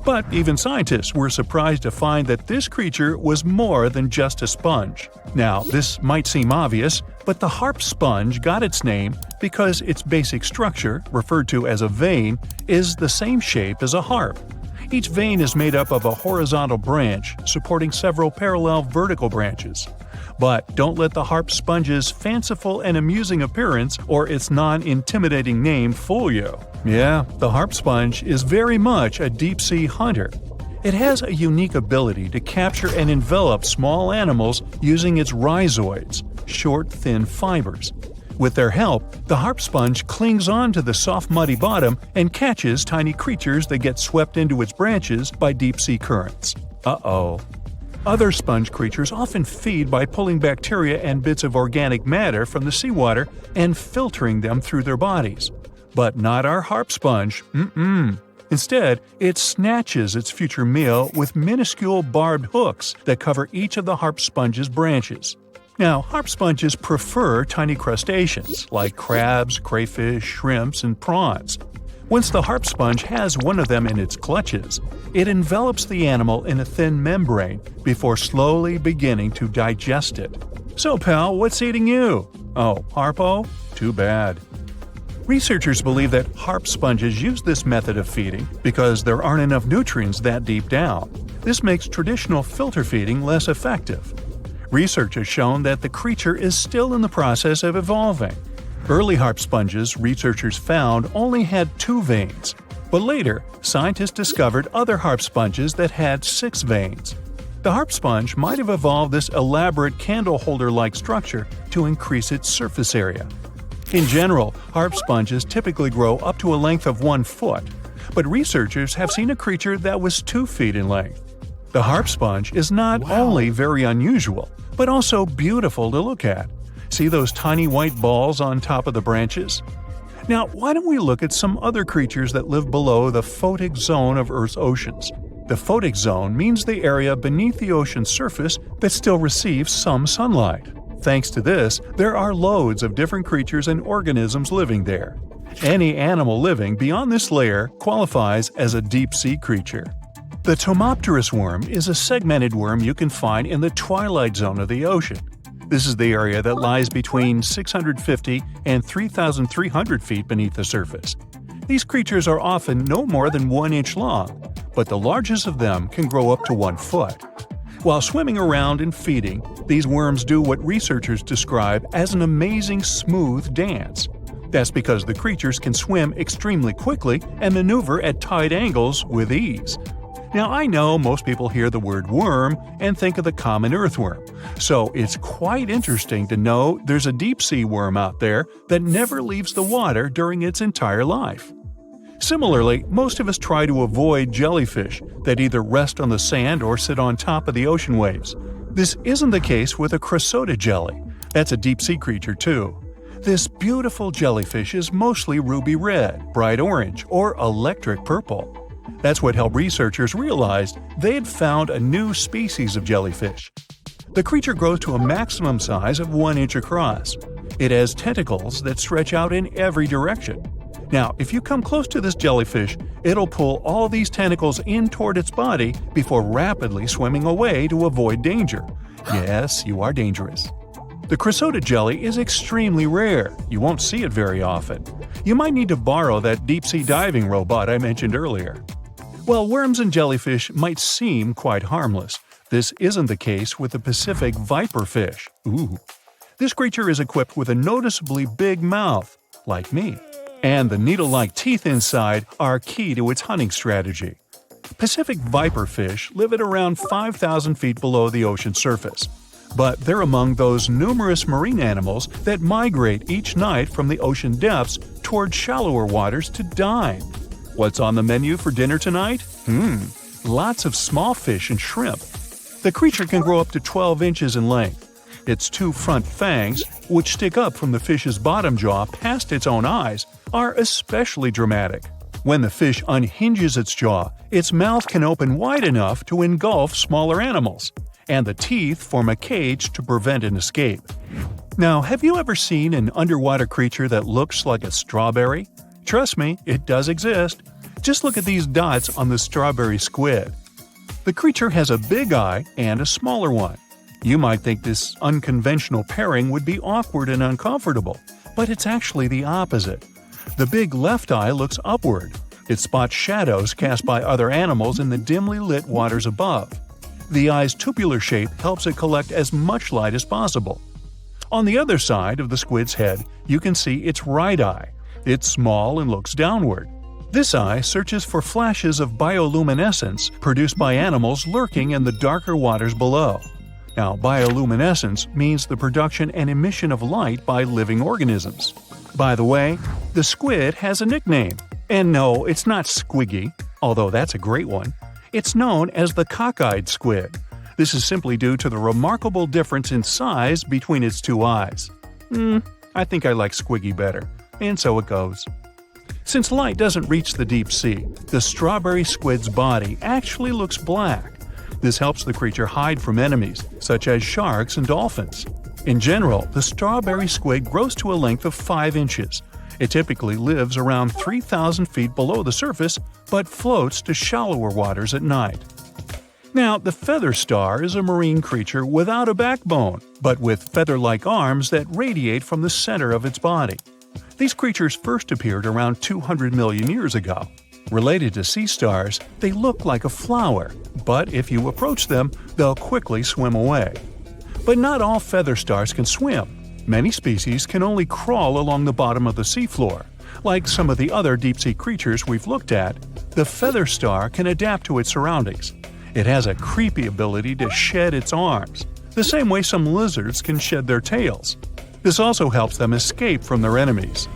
Speaker 2: But even scientists were surprised to find that this creature was more than just a sponge. Now, this might seem obvious, but the harp sponge got its name because its basic structure, referred to as a vein, is the same shape as a harp. Each vein is made up of a horizontal branch supporting several parallel vertical branches. But don't let the harp sponge's fanciful and amusing appearance or its non-intimidating name fool you. Yeah, the harp sponge is very much a deep-sea hunter. It has a unique ability to capture and envelop small animals using its rhizoids, short, thin fibers. With their help, the harp sponge clings on to the soft muddy bottom and catches tiny creatures that get swept into its branches by deep-sea currents. Uh-oh. Other sponge creatures often feed by pulling bacteria and bits of organic matter from the seawater and filtering them through their bodies. But not our harp sponge. Instead, it snatches its future meal with minuscule barbed hooks that cover each of the harp sponge's branches. Now, harp sponges prefer tiny crustaceans like crabs, crayfish, shrimps, and prawns. Once the harp sponge has one of them in its clutches, it envelops the animal in a thin membrane before slowly beginning to digest it. So, pal, what's eating you? Oh, Harpo? Too bad. Researchers believe that harp sponges use this method of feeding because there aren't enough nutrients that deep down. This makes traditional filter feeding less effective. Research has shown that the creature is still in the process of evolving. Early harp sponges, researchers found, only had 2 veins, but later, scientists discovered other harp sponges that had 6 veins. The harp sponge might have evolved this elaborate candle holder-like structure to increase its surface area. In general, harp sponges typically grow up to a length of 1 foot, but researchers have seen a creature that was 2 feet in length. The harp sponge is not only very unusual, but also beautiful to look at. See those tiny white balls on top of the branches? Now, why don't we look at some other creatures that live below the photic zone of Earth's oceans? The photic zone means the area beneath the ocean's surface that still receives some sunlight. Thanks to this, there are loads of different creatures and organisms living there. Any animal living beyond this layer qualifies as a deep-sea creature. The Tomopterus worm is a segmented worm you can find in the twilight zone of the ocean. This is the area that lies between 650 and 3,300 feet beneath the surface. These creatures are often no more than 1 inch long, but the largest of them can grow up to 1 foot. While swimming around and feeding, these worms do what researchers describe as an amazing smooth dance. That's because the creatures can swim extremely quickly and maneuver at tight angles with ease. Now, I know most people hear the word worm and think of the common earthworm, so it's quite interesting to know there's a deep-sea worm out there that never leaves the water during its entire life. Similarly, most of us try to avoid jellyfish that either rest on the sand or sit on top of the ocean waves. This isn't the case with a chrysota jelly. That's a deep-sea creature too. This beautiful jellyfish is mostly ruby red, bright orange, or electric purple. That's what helped researchers realize they had found a new species of jellyfish. The creature grows to a maximum size of 1 inch across. It has tentacles that stretch out in every direction. Now, if you come close to this jellyfish, it'll pull all these tentacles in toward its body before rapidly swimming away to avoid danger. Yes, you are dangerous. The chrysota jelly is extremely rare. You won't see it very often. You might need to borrow that deep-sea diving robot I mentioned earlier. While worms and jellyfish might seem quite harmless, this isn't the case with the Pacific viperfish. Ooh. This creature is equipped with a noticeably big mouth, like me, and the needle-like teeth inside are key to its hunting strategy. Pacific viperfish live at around 5,000 feet below the ocean surface, but they're among those numerous marine animals that migrate each night from the ocean depths toward shallower waters to dine. What's on the menu for dinner tonight? Lots of small fish and shrimp. The creature can grow up to 12 inches in length. Its 2 front fangs, which stick up from the fish's bottom jaw past its own eyes, are especially dramatic. When the fish unhinges its jaw, its mouth can open wide enough to engulf smaller animals, and the teeth form a cage to prevent an escape. Now, have you ever seen an underwater creature that looks like a strawberry? Trust me, it does exist. Just look at these dots on the strawberry squid. The creature has a big eye and a smaller one. You might think this unconventional pairing would be awkward and uncomfortable, but it's actually the opposite. The big left eye looks upward. It spots shadows cast by other animals in the dimly lit waters above. The eye's tubular shape helps it collect as much light as possible. On the other side of the squid's head, you can see its right eye. It's small and looks downward. This eye searches for flashes of bioluminescence produced by animals lurking in the darker waters below. Now, bioluminescence means the production and emission of light by living organisms. By the way, the squid has a nickname. And no, it's not squiggy, although that's a great one. It's known as the cockeyed squid. This is simply due to the remarkable difference in size between its two eyes. I think I like squiggy better, and so it goes. Since light doesn't reach the deep sea, the strawberry squid's body actually looks black. This helps the creature hide from enemies, such as sharks and dolphins. In general, the strawberry squid grows to a length of 5 inches. It typically lives around 3,000 feet below the surface, but floats to shallower waters at night. Now, the feather star is a marine creature without a backbone, but with feather-like arms that radiate from the center of its body. These creatures first appeared around 200 million years ago. Related to sea stars, they look like a flower, but if you approach them, they'll quickly swim away. But not all feather stars can swim. Many species can only crawl along the bottom of the seafloor. Like some of the other deep-sea creatures we've looked at, the feather star can adapt to its surroundings. It has a creepy ability to shed its arms, the same way some lizards can shed their tails. This also helps them escape from their enemies.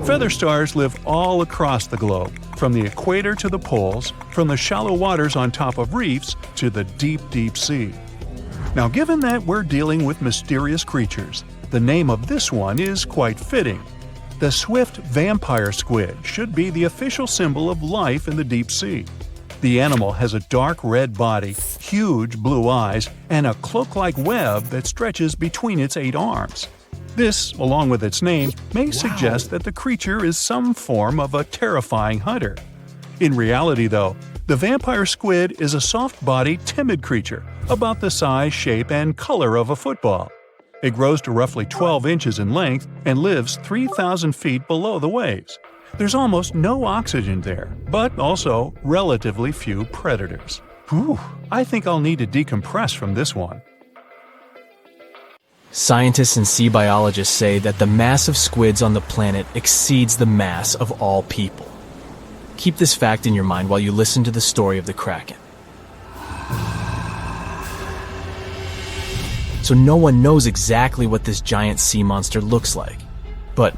Speaker 2: Feather stars live all across the globe, from the equator to the poles, from the shallow waters on top of reefs to the deep, deep sea. Now, given that we're dealing with mysterious creatures, the name of this one is quite fitting. The swift vampire squid should be the official symbol of life in the deep sea. The animal has a dark red body, huge blue eyes, and a cloak-like web that stretches between its 8 arms. This, along with its name, may suggest that the creature is some form of a terrifying hunter. In reality, though, the vampire squid is a soft-bodied, timid creature, about the size, shape, and color of a football. It grows to roughly 12 inches in length and lives 3,000 feet below the waves. There's almost no oxygen there, but also relatively few predators. Whew, I think I'll need to decompress from this one.
Speaker 4: Scientists and sea biologists say that the mass of squids on the planet exceeds the mass of all people. Keep this fact in your mind while you listen to the story of the Kraken. So no one knows exactly what this giant sea monster looks like. But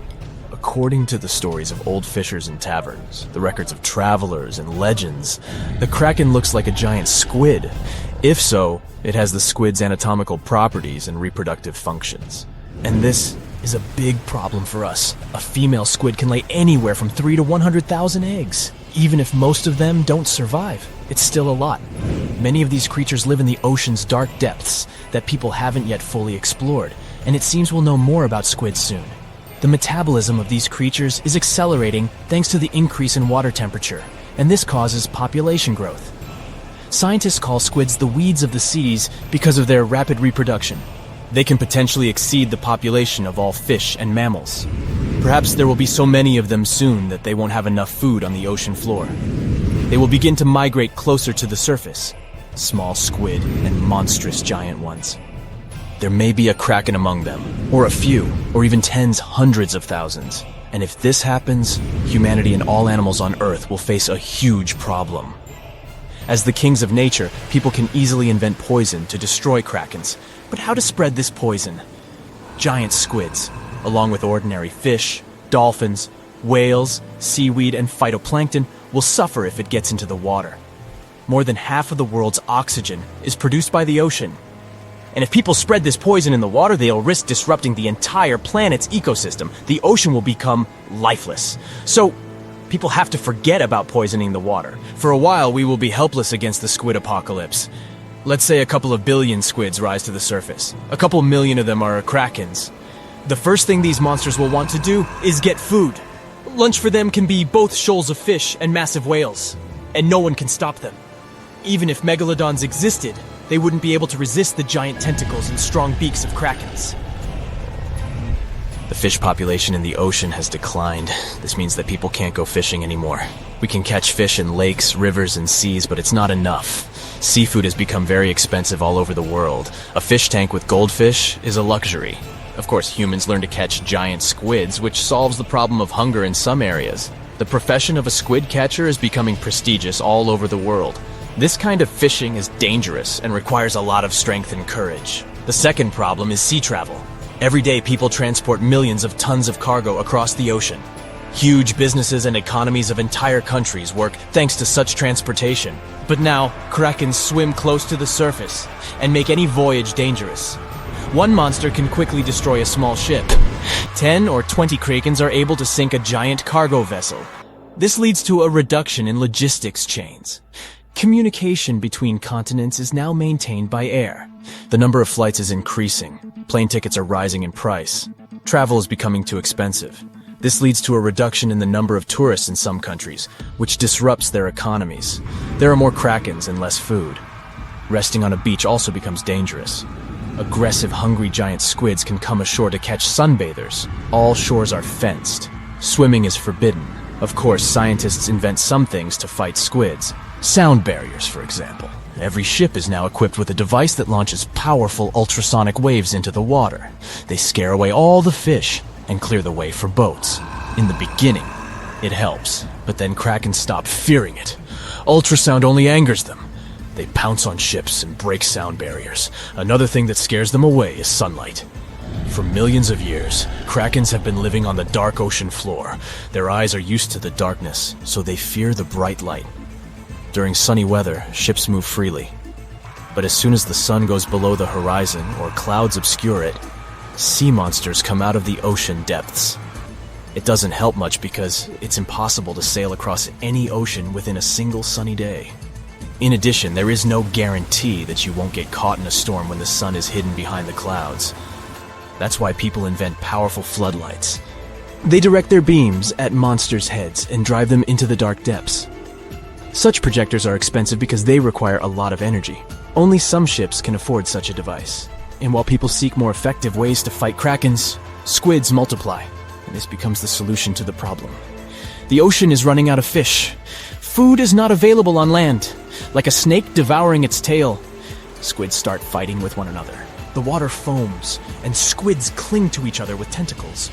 Speaker 4: according to the stories of old fishers and taverns, the records of travelers and legends, the Kraken looks like a giant squid. If so, it has the squid's anatomical properties and reproductive functions. And this is a big problem for us. A female squid can lay anywhere from 3 to 100,000 eggs. Even if most of them don't survive, it's still a lot. Many of these creatures live in the ocean's dark depths that people haven't yet fully explored, and it seems we'll know more about squids soon. The metabolism of these creatures is accelerating thanks to the increase in water temperature, and this causes population growth. Scientists call squids the weeds of the seas because of their rapid reproduction. They can potentially exceed the population of all fish and mammals. Perhaps there will be so many of them soon that they won't have enough food on the ocean floor. They will begin to migrate closer to the surface, small squid and monstrous giant ones. There may be a Kraken among them, or a few, or even tens, hundreds of thousands. And if this happens, humanity and all animals on Earth will face a huge problem. As the kings of nature, people can easily invent poison to destroy Krakens. But how to spread this poison? Giant squids, along with ordinary fish, dolphins, whales, seaweed, and phytoplankton, will suffer if it gets into the water. More than half of the world's oxygen is produced by the ocean. And if people spread this poison in the water, they'll risk disrupting the entire planet's ecosystem. The ocean will become lifeless. So, people have to forget about poisoning the water. For a while, we will be helpless against the squid apocalypse. Let's say a couple of billion squids rise to the surface. A couple million of them are Krakens. The first thing these monsters will want to do is get food. Lunch for them can be both shoals of fish and massive whales. And no one can stop them. Even if megalodons existed, they wouldn't be able to resist the giant tentacles and strong beaks of Krakens. The fish population in the ocean has declined. This means that people can't go fishing anymore. We can catch fish in lakes, rivers, and seas, but it's not enough. Seafood has become very expensive all over the world. A fish tank with goldfish is a luxury. Of course, humans learn to catch giant squids, which solves the problem of hunger in some areas. The profession of a squid catcher is becoming prestigious all over the world. This kind of fishing is dangerous and requires a lot of strength and courage. The second problem is sea travel. Every day, people transport millions of tons of cargo across the ocean. Huge businesses and economies of entire countries work thanks to such transportation. But now, Krakens swim close to the surface and make any voyage dangerous. One monster can quickly destroy a small ship. 10 or 20 Krakens are able to sink a giant cargo vessel. This leads to a reduction in logistics chains. Communication between continents is now maintained by air. The number of flights is increasing. Plane tickets are rising in price. Travel is becoming too expensive. This leads to a reduction in the number of tourists in some countries, which disrupts their economies. There are more Krakens and less food. Resting on a beach also becomes dangerous. Aggressive, hungry giant squids can come ashore to catch sunbathers. All shores are fenced. Swimming is forbidden. Of course, scientists invent some things to fight squids. Sound barriers, for example. Every ship is now equipped with a device that launches powerful ultrasonic waves into the water. They scare away all the fish and clear the way for boats. In the beginning, it helps, but then Kraken stop fearing it. Ultrasound only angers them. They pounce on ships and break sound barriers. Another thing that scares them away is sunlight. For millions of years, Krakens have been living on the dark ocean floor. Their eyes are used to the darkness, so they fear the bright light. During sunny weather, ships move freely. But as soon as the sun goes below the horizon or clouds obscure it, sea monsters come out of the ocean depths. It doesn't help much because it's impossible to sail across any ocean within a single sunny day. In addition, there is no guarantee that you won't get caught in a storm when the sun is hidden behind the clouds. That's why people invent powerful floodlights. They direct their beams at monsters' heads and drive them into the dark depths. Such projectors are expensive because they require a lot of energy. Only some ships can afford such a device. And while people seek more effective ways to fight Krakens, squids multiply, and this becomes the solution to the problem. The ocean is running out of fish. Food is not available on land. Like a snake devouring its tail, squids start fighting with one another. The water foams, and squids cling to each other with tentacles.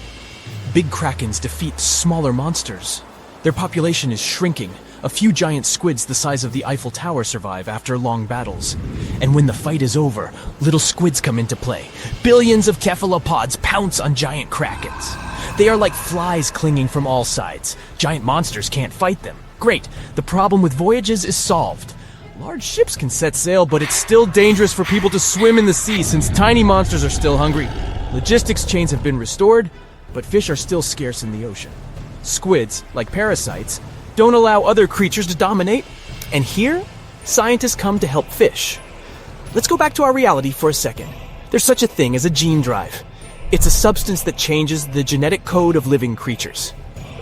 Speaker 4: Big Krakens defeat smaller monsters. Their population is shrinking. A few giant squids the size of the Eiffel Tower survive after long battles. And when the fight is over, little squids come into play. Billions of cephalopods pounce on giant Krakens. They are like flies clinging from all sides. Giant monsters can't fight them. Great, the problem with voyages is solved. Large ships can set sail, but it's still dangerous for people to swim in the sea since tiny monsters are still hungry. Logistics chains have been restored, but fish are still scarce in the ocean. Squids, like parasites, don't allow other creatures to dominate, and here, scientists come to help fish. Let's go back to our reality for a second. There's such a thing as a gene drive. It's a substance that changes the genetic code of living creatures.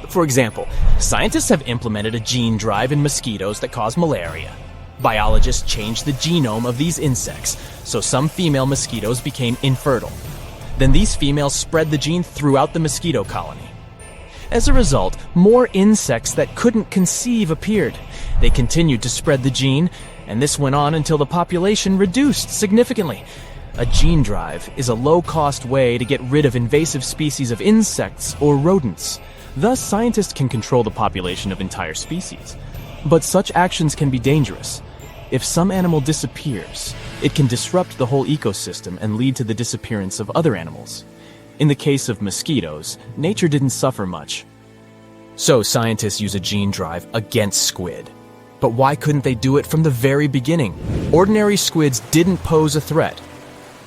Speaker 4: For example, scientists have implemented a gene drive in mosquitoes that cause malaria. Biologists changed the genome of these insects, so some female mosquitoes became infertile. Then these females spread the gene throughout the mosquito colony. As a result, more insects that couldn't conceive appeared. They continued to spread the gene, and this went on until the population reduced significantly. A gene drive is a low-cost way to get rid of invasive species of insects or rodents. Thus, scientists can control the population of entire species. But such actions can be dangerous. If some animal disappears, it can disrupt the whole ecosystem and lead to the disappearance of other animals. In the case of mosquitoes, nature didn't suffer much. So scientists use a gene drive against squid. But why couldn't they do it from the very beginning? Ordinary squids didn't pose a threat,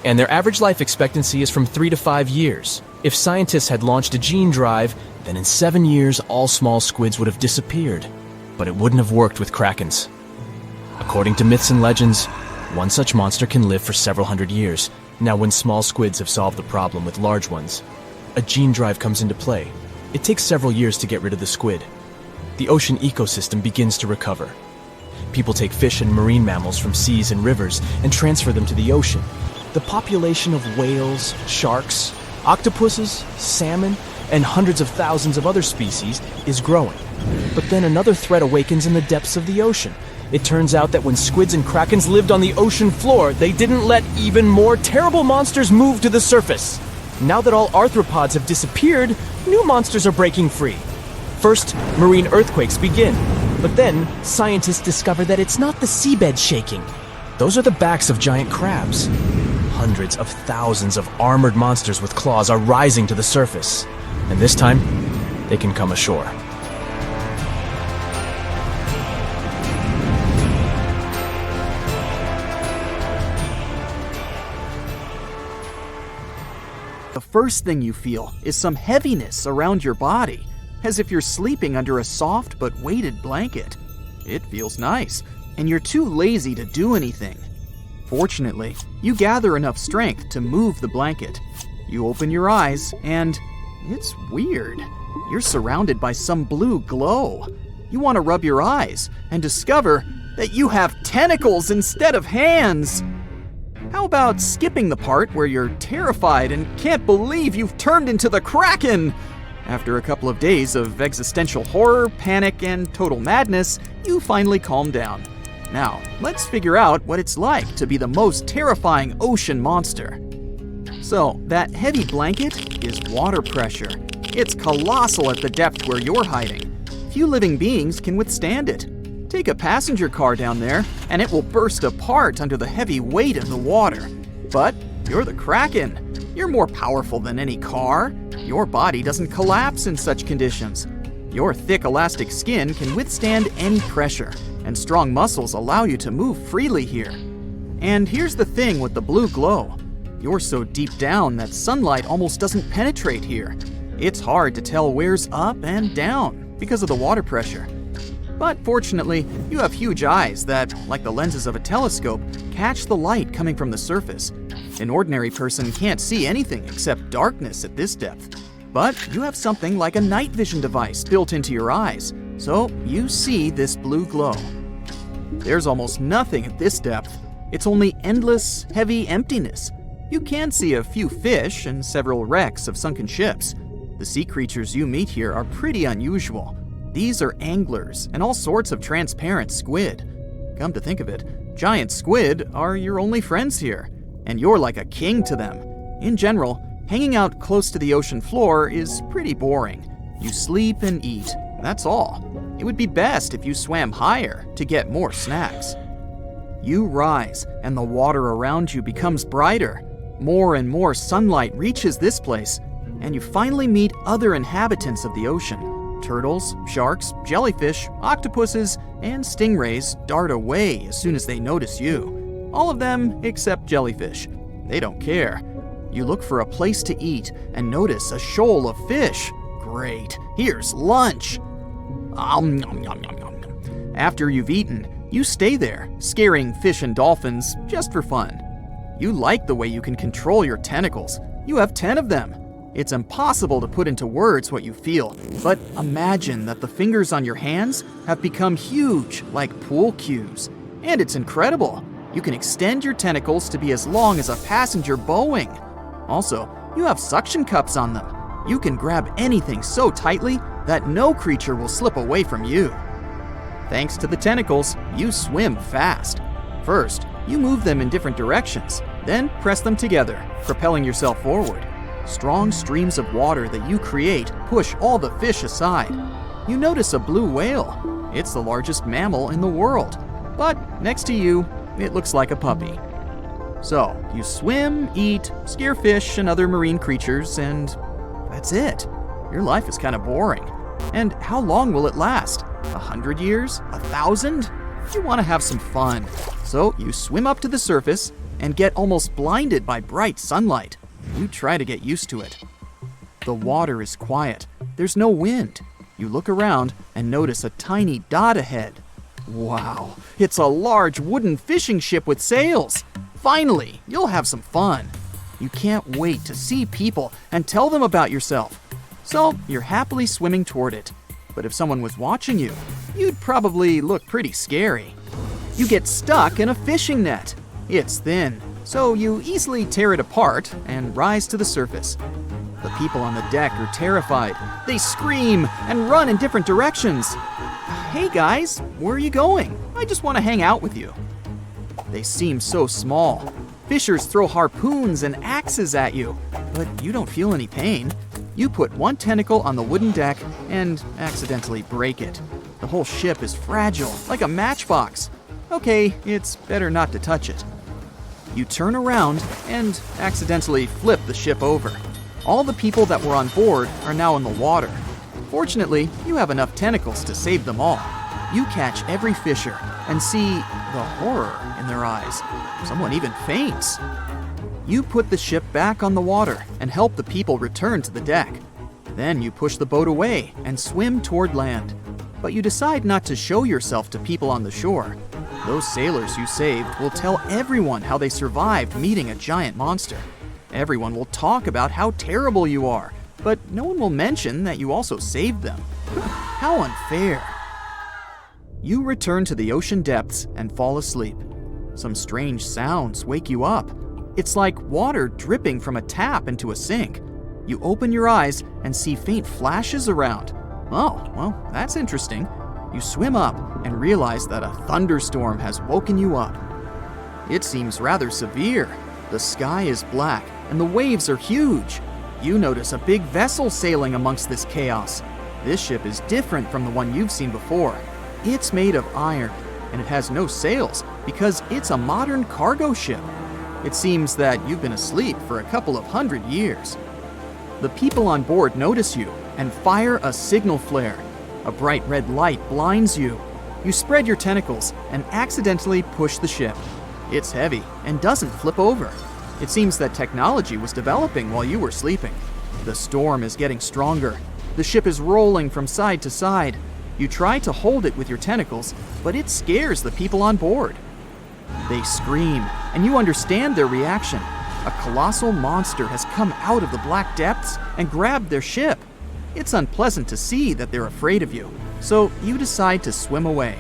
Speaker 4: and their average life expectancy is from 3 to 5 years. If scientists had launched a gene drive, then in 7 years all small squids would have disappeared. But it wouldn't have worked with Krakens. According to myths and legends, one such monster can live for several hundred years. Now, when small squids have solved the problem with large ones, a gene drive comes into play. It takes several years to get rid of the squid. The ocean ecosystem begins to recover. People take fish and marine mammals from seas and rivers and transfer them to the ocean. The population of whales, sharks, octopuses, salmon, and hundreds of thousands of other species is growing. But then another threat awakens in the depths of the ocean. It turns out that when squids and krakens lived on the ocean floor, they didn't let even more terrible monsters move to the surface. Now that all arthropods have disappeared, new monsters are breaking free. First, marine earthquakes begin. But then, scientists discover that it's not the seabed shaking. Those are the backs of giant crabs. Hundreds of thousands of armored monsters with claws are rising to the surface. And this time, they can come ashore.
Speaker 1: The first thing you feel is some heaviness around your body, as if you're sleeping under a soft but weighted blanket. It feels nice, and you're too lazy to do anything. Fortunately, you gather enough strength to move the blanket. You open your eyes, and it's weird. You're surrounded by some blue glow. You want to rub your eyes and discover that you have tentacles instead of hands. How about skipping the part where you're terrified and can't believe you've turned into the Kraken? After a couple of days of existential horror, panic, and total madness, you finally calm down. Now, let's figure out what it's like to be the most terrifying ocean monster. So, that heavy blanket is water pressure. It's colossal at the depth where you're hiding. Few living beings can withstand it. Take a passenger car down there, and it will burst apart under the heavy weight of the water. But you're the Kraken. You're more powerful than any car. Your body doesn't collapse in such conditions. Your thick elastic skin can withstand any pressure, and strong muscles allow you to move freely here. And here's the thing with the blue glow. You're so deep down that sunlight almost doesn't penetrate here. It's hard to tell where's up and down because of the water pressure. But fortunately, you have huge eyes that, like the lenses of a telescope, catch the light coming from the surface. An ordinary person can't see anything except darkness at this depth. But you have something like a night vision device built into your eyes, so you see this blue glow. There's almost nothing at this depth. It's only endless, heavy emptiness. You can see a few fish and several wrecks of sunken ships. The sea creatures you meet here are pretty unusual. These are anglers and all sorts of transparent squid. Come to think of it, giant squid are your only friends here, and you're like a king to them. In general, hanging out close to the ocean floor is pretty boring. You sleep and eat, that's all. It would be best if you swam higher to get more snacks. You rise, and the water around you becomes brighter. More and more sunlight reaches this place, and you finally meet other inhabitants of the ocean. Turtles, sharks, jellyfish, octopuses, and stingrays dart away as soon as they notice you. All of them except jellyfish. They don't care. You look for a place to eat and notice a shoal of fish. Great, here's lunch. After you've eaten, you stay there, scaring fish and dolphins just for fun. You like the way you can control your tentacles. You have 10 of them. It's impossible to put into words what you feel, but imagine that the fingers on your hands have become huge, like pool cues. And it's incredible. You can extend your tentacles to be as long as a passenger Boeing. Also, you have suction cups on them. You can grab anything so tightly that no creature will slip away from you. Thanks to the tentacles, you swim fast. First, you move them in different directions, then press them together, propelling yourself forward. Strong streams of water that you create push all the fish aside. You notice a blue whale. It's the largest mammal in the world. But next to you, it looks like a puppy. So, you swim, eat, scare fish and other marine creatures, and that's it. Your life is kind of boring. And how long will it last? 100 years? 1,000? You want to have some fun. So you swim up to the surface and get almost blinded by bright sunlight. You try to get used to it. The water is quiet. There's no wind. You look around and notice a tiny dot ahead. Wow, it's a large wooden fishing ship with sails. Finally, you'll have some fun. You can't wait to see people and tell them about yourself. So you're happily swimming toward it. But if someone was watching you, you'd probably look pretty scary. You get stuck in a fishing net. It's thin, so you easily tear it apart and rise to the surface. The people on the deck are terrified. They scream and run in different directions. Hey guys, where are you going? I just want to hang out with you. They seem so small. Fishers throw harpoons and axes at you, but you don't feel any pain. You put one tentacle on the wooden deck and accidentally break it. The whole ship is fragile, like a matchbox. Okay, it's better not to touch it. You turn around and accidentally flip the ship over. All the people that were on board are now in the water. Fortunately, you have enough tentacles to save them all. You catch every fisher and see the horror in their eyes. Someone even faints. You put the ship back on the water and help the people return to the deck. Then you push the boat away and swim toward land. But you decide not to show yourself to people on the shore. Those sailors you saved will tell everyone how they survived meeting a giant monster. Everyone will talk about how terrible you are, but no one will mention that you also saved them. How unfair. You return to the ocean depths and fall asleep. Some strange sounds wake you up. It's like water dripping from a tap into a sink. You open your eyes and see faint flashes around. Oh, well, that's interesting. You swim up and realize that a thunderstorm has woken you up. It seems rather severe. The sky is black and the waves are huge. You notice a big vessel sailing amongst this chaos. This ship is different from the one you've seen before. It's made of iron and it has no sails because it's a modern cargo ship. It seems that you've been asleep for a couple of 100 years. The people on board notice you and fire a signal flare. A bright red light blinds you. You spread your tentacles and accidentally push the ship. It's heavy and doesn't flip over. It seems that technology was developing while you were sleeping. The storm is getting stronger. The ship is rolling from side to side. You try to hold it with your tentacles, but it scares the people on board. They scream, and you understand their reaction. A colossal monster has come out of the black depths and grabbed their ship. It's unpleasant to see that they're afraid of you, so you decide to swim away.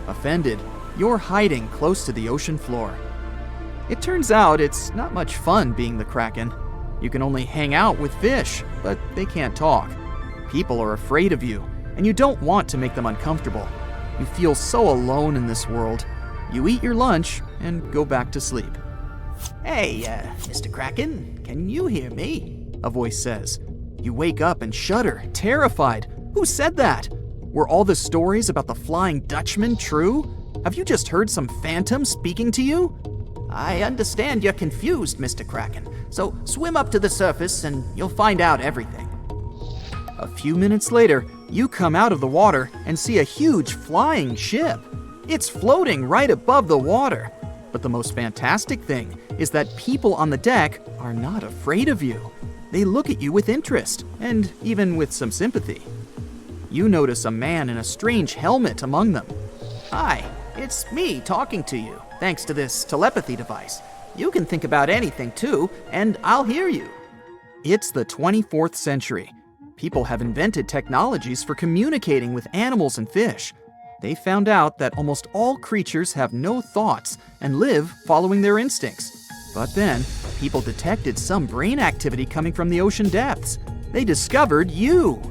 Speaker 1: Offended, you're hiding close to the ocean floor. It turns out it's not much fun being the Kraken. You can only hang out with fish, but they can't talk. People are afraid of you, and you don't want to make them uncomfortable. You feel so alone in this world. You eat your lunch and go back to sleep.
Speaker 5: Hey, Mr. Kraken, can you hear me?
Speaker 1: A voice says. You wake up and shudder, terrified. Who said that? Were all the stories about the Flying Dutchman true? Have you just heard some phantom speaking to you?
Speaker 5: I understand you're confused, Mr. Kraken, so swim up to the surface and you'll find out everything.
Speaker 1: A few minutes later, you come out of the water and see a huge flying ship. It's floating right above the water. But the most fantastic thing is that people on the deck are not afraid of you. They look at you with interest and even with some sympathy. You notice a man in a strange helmet among them.
Speaker 5: Hi, it's me talking to you, thanks to this telepathy device. You can think about anything too, and I'll hear you.
Speaker 1: It's the 24th century. People have invented technologies for communicating with animals and fish. They found out that almost all creatures have no thoughts and live following their instincts. But then, people detected some brain activity coming from the ocean depths. They discovered you.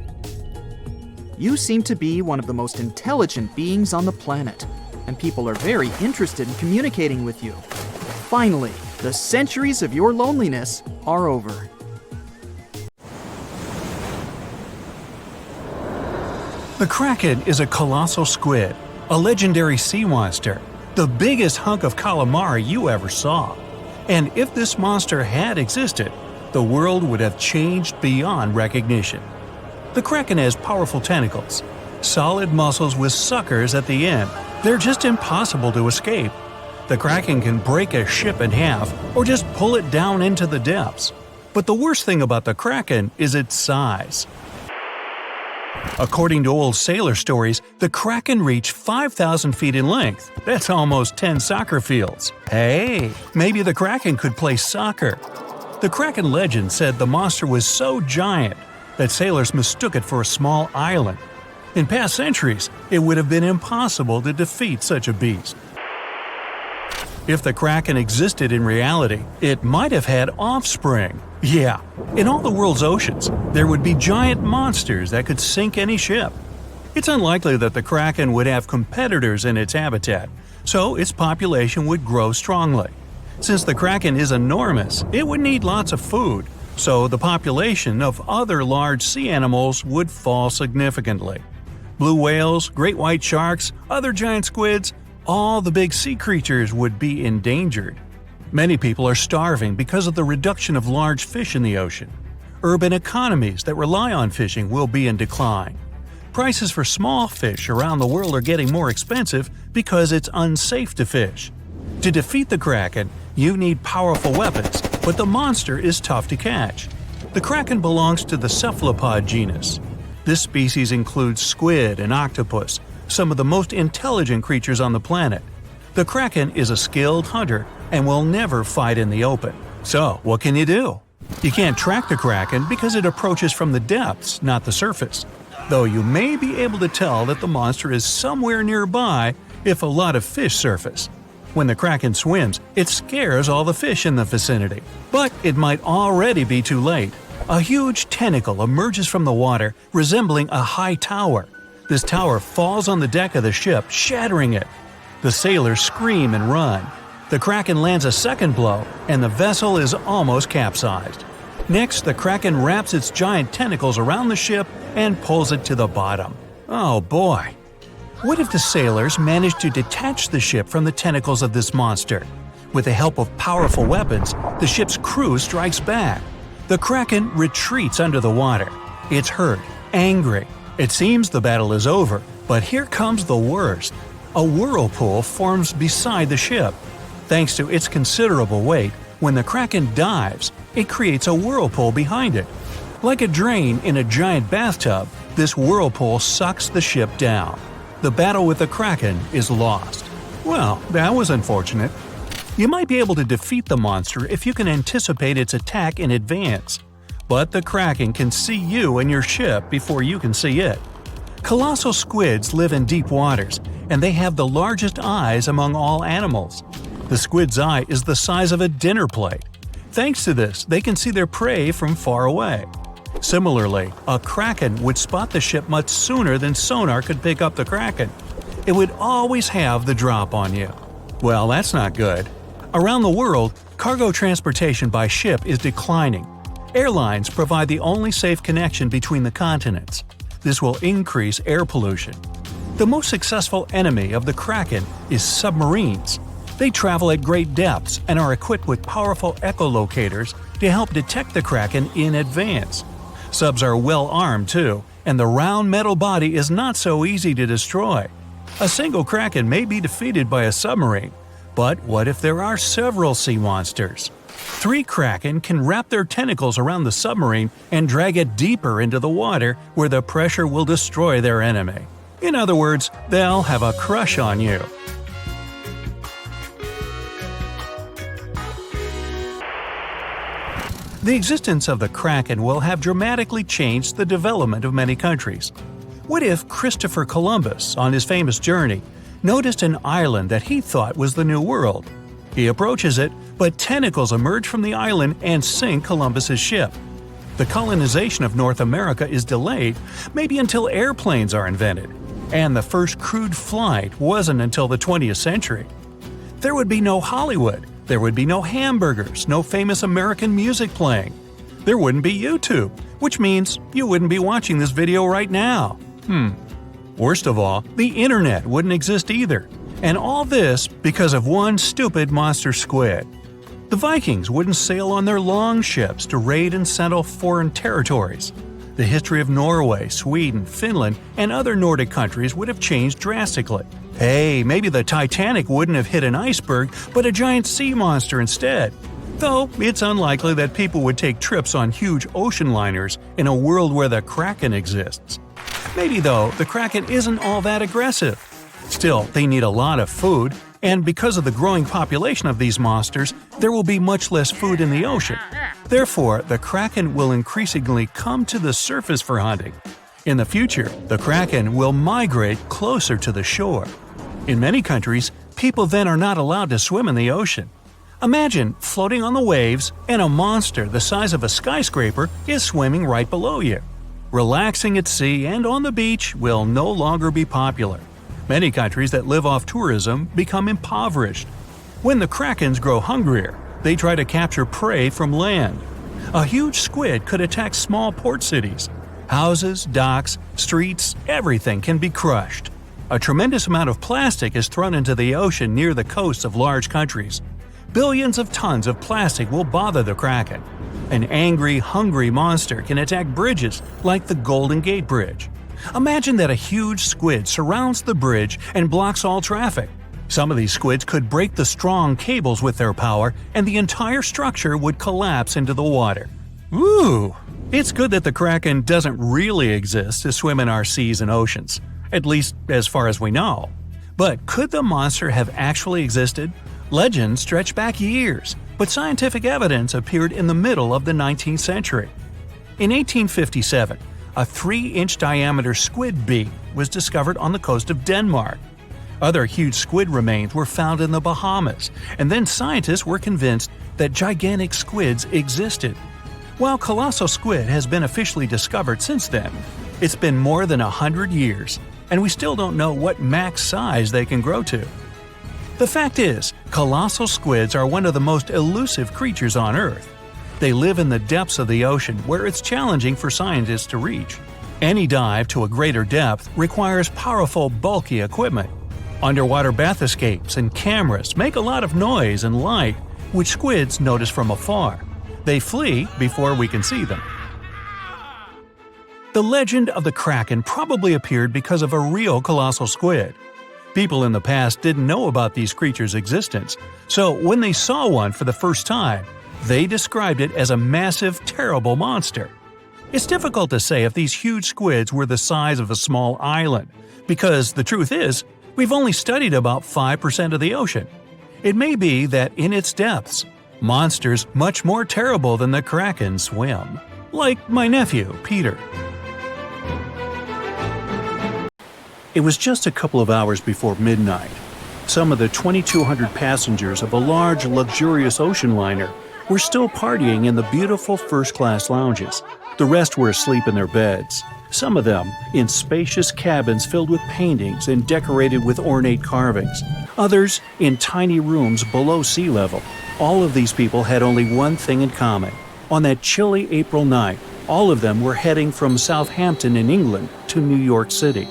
Speaker 1: You seem to be one of the most intelligent beings on the planet, and people are very interested in communicating with you. Finally, the centuries of your loneliness are over.
Speaker 2: The Kraken is a colossal squid, a legendary sea monster, the biggest hunk of calamari you ever saw. And if this monster had existed, the world would have changed beyond recognition. The Kraken has powerful tentacles, solid muscles with suckers at the end. They're just impossible to escape. The Kraken can break a ship in half or just pull it down into the depths. But the worst thing about the Kraken is its size. According to old sailor stories, the Kraken reached 5,000 feet in length. That's almost 10 soccer fields. Hey, maybe the Kraken could play soccer. The Kraken legend said the monster was so giant that sailors mistook it for a small island. In past centuries, it would have been impossible to defeat such a beast. If the Kraken existed in reality, it might have had offspring. Yeah, in all the world's oceans, there would be giant monsters that could sink any ship. It's unlikely that the Kraken would have competitors in its habitat, so its population would grow strongly. Since the Kraken is enormous, it would need lots of food, so the population of other large sea animals would fall significantly. Blue whales, great white sharks, other giant squids, all the big sea creatures would be endangered. Many people are starving because of the reduction of large fish in the ocean. Urban economies that rely on fishing will be in decline. Prices for small fish around the world are getting more expensive because it's unsafe to fish. To defeat the Kraken, you need powerful weapons, but the monster is tough to catch. The Kraken belongs to the cephalopod genus. This species includes squid and octopus, some of the most intelligent creatures on the planet. The Kraken is a skilled hunter and will never fight in the open. So, what can you do? You can't track the Kraken because it approaches from the depths, not the surface. Though you may be able to tell that the monster is somewhere nearby if a lot of fish surface. When the Kraken swims, it scares all the fish in the vicinity. But it might already be too late. A huge tentacle emerges from the water, resembling a high tower. This tower falls on the deck of the ship, shattering it. The sailors scream and run. The Kraken lands a second blow, and the vessel is almost capsized. Next, the Kraken wraps its giant tentacles around the ship and pulls it to the bottom. Oh boy! What if the sailors managed to detach the ship from the tentacles of this monster? With the help of powerful weapons, the ship's crew strikes back. The Kraken retreats under the water. It's hurt, angry. It seems the battle is over, but here comes the worst. A whirlpool forms beside the ship. Thanks to its considerable weight, when the Kraken dives, it creates a whirlpool behind it. Like a drain in a giant bathtub, this whirlpool sucks the ship down. The battle with the Kraken is lost. Well, that was unfortunate. You might be able to defeat the monster if you can anticipate its attack in advance. But the Kraken can see you and your ship before you can see it. Colossal squids live in deep waters, and they have the largest eyes among all animals. The squid's eye is the size of a dinner plate. Thanks to this, they can see their prey from far away. Similarly, a Kraken would spot the ship much sooner than sonar could pick up the Kraken. It would always have the drop on you. Well, that's not good. Around the world, cargo transportation by ship is declining. Airlines provide the only safe connection between the continents. This will increase air pollution. The most successful enemy of the Kraken is submarines. They travel at great depths and are equipped with powerful echolocators to help detect the Kraken in advance. Subs are well armed too, and the round metal body is not so easy to destroy. A single Kraken may be defeated by a submarine, but what if there are several sea monsters? 3 Kraken can wrap their tentacles around the submarine and drag it deeper into the water where the pressure will destroy their enemy. In other words, they'll have a crush on you. The existence of the Kraken will have dramatically changed the development of many countries. What if Christopher Columbus, on his famous journey, noticed an island that he thought was the New World? He approaches it, but tentacles emerge from the island and sink Columbus's ship. The colonization of North America is delayed, maybe until airplanes are invented, and the first crewed flight wasn't until the 20th century. There would be no Hollywood. There would be no hamburgers, no famous American music playing. There wouldn't be YouTube, which means you wouldn't be watching this video right now. Worst of all, the internet wouldn't exist either. And all this because of one stupid monster squid. The Vikings wouldn't sail on their long ships to raid and settle foreign territories. The history of Norway, Sweden, Finland, and other Nordic countries would have changed drastically. Hey, maybe the Titanic wouldn't have hit an iceberg, but a giant sea monster instead. Though, it's unlikely that people would take trips on huge ocean liners in a world where the Kraken exists. Maybe though, the Kraken isn't all that aggressive. Still, they need a lot of food, and because of the growing population of these monsters, there will be much less food in the ocean. Therefore, the Kraken will increasingly come to the surface for hunting. In the future, the Kraken will migrate closer to the shore. In many countries, people then are not allowed to swim in the ocean. Imagine floating on the waves and a monster the size of a skyscraper is swimming right below you. Relaxing at sea and on the beach will no longer be popular. Many countries that live off tourism become impoverished. When the Krakens grow hungrier, they try to capture prey from land. A huge squid could attack small port cities. Houses, docks, streets, everything can be crushed. A tremendous amount of plastic is thrown into the ocean near the coasts of large countries. Billions of tons of plastic will bother the Kraken. An angry, hungry monster can attack bridges like the Golden Gate Bridge. Imagine that a huge squid surrounds the bridge and blocks all traffic. Some of these squids could break the strong cables with their power, and the entire structure would collapse into the water. Ooh! It's good that the Kraken doesn't really exist to swim in our seas and oceans, at least as far as we know. But could the monster have actually existed? Legends stretch back years, but scientific evidence appeared in the middle of the 19th century. In 1857, a 3-inch diameter squid beak was discovered on the coast of Denmark. Other huge squid remains were found in the Bahamas, and then scientists were convinced that gigantic squids existed. While colossal squid has been officially discovered since then, it's been more than 100 years, and we still don't know what max size they can grow to. The fact is, colossal squids are one of the most elusive creatures on Earth. They live in the depths of the ocean where it's challenging for scientists to reach. Any dive to a greater depth requires powerful, bulky equipment. Underwater bath escapes and cameras make a lot of noise and light, which squids notice from afar. They flee before we can see them. The legend of the Kraken probably appeared because of a real colossal squid. People in the past didn't know about these creatures' existence, so when they saw one for the first time, they described it as a massive, terrible monster. It's difficult to say if these huge squids were the size of a small island, because the truth is, we've only studied about 5% of the ocean. It may be that in its depths, monsters much more terrible than the Kraken swim. Like my nephew, Peter. It was just a couple of hours before midnight. Some of the 2,200 passengers of a large, luxurious ocean liner were still partying in the beautiful first-class lounges. The rest were asleep in their beds, some of them in spacious cabins filled with paintings and decorated with ornate carvings, others in tiny rooms below sea level. All of these people had only one thing in common. On that chilly April night, all of them were heading from Southampton in England to New York City.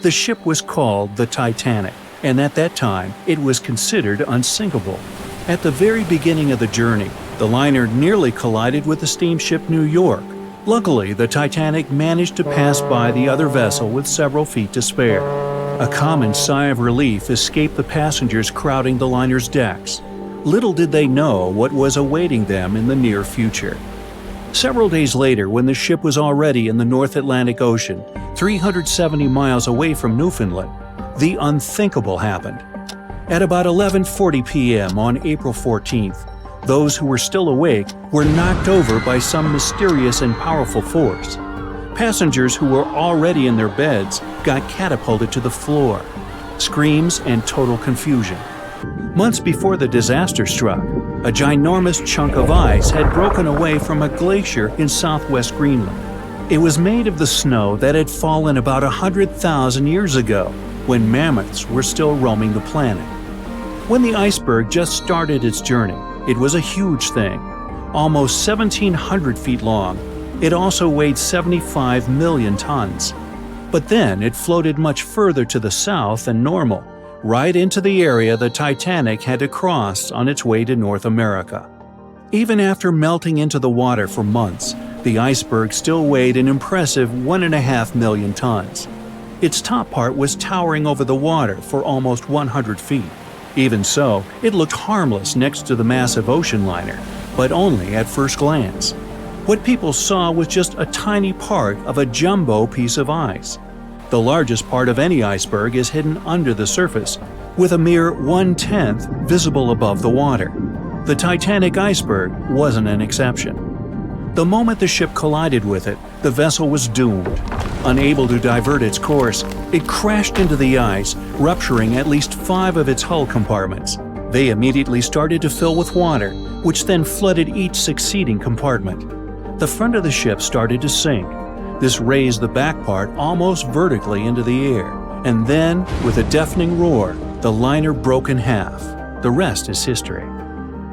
Speaker 2: The ship was called the Titanic, and at that time, it was considered unsinkable. At the very beginning of the journey, the liner nearly collided with the steamship New York. Luckily, the Titanic managed to pass by the other vessel with several feet to spare. A common sigh of relief escaped the passengers crowding the liner's decks. Little did they know what was awaiting them in the near future. Several days later, when the ship was already in the North Atlantic Ocean, 370 miles away from Newfoundland, the unthinkable happened. At about 11:40 p.m. on April 14th, those who were still awake were knocked over by some mysterious and powerful force. Passengers who were already in their beds got catapulted to the floor. Screams and total confusion. Months before the disaster struck, a ginormous chunk of ice had broken away from a glacier in southwest Greenland. It was made of the snow that had fallen about 100,000 years ago, when mammoths were still roaming the planet. When the iceberg just started its journey, it was a huge thing, almost 1,700 feet long. It also weighed 75 million tons. But then it floated much further to the south than normal, right into the area the Titanic had to cross on its way to North America. Even after melting into the water for months, the iceberg still weighed an impressive 1.5 million tons. Its top part was towering over the water for almost 100 feet. Even so, it looked harmless next to the massive ocean liner, but only at first glance. What people saw was just a tiny part of a jumbo piece of ice. The largest part of any iceberg is hidden under the surface, with a mere 1/10 visible above the water. The Titanic iceberg wasn't an exception. The moment the ship collided with it, the vessel was doomed. Unable to divert its course, it crashed into the ice, rupturing at least 5 of its hull compartments. They immediately started to fill with water, which then flooded each succeeding compartment. The front of the ship started to sink. This raised the back part almost vertically into the air, and then, with a deafening roar, the liner broke in half. The rest is history.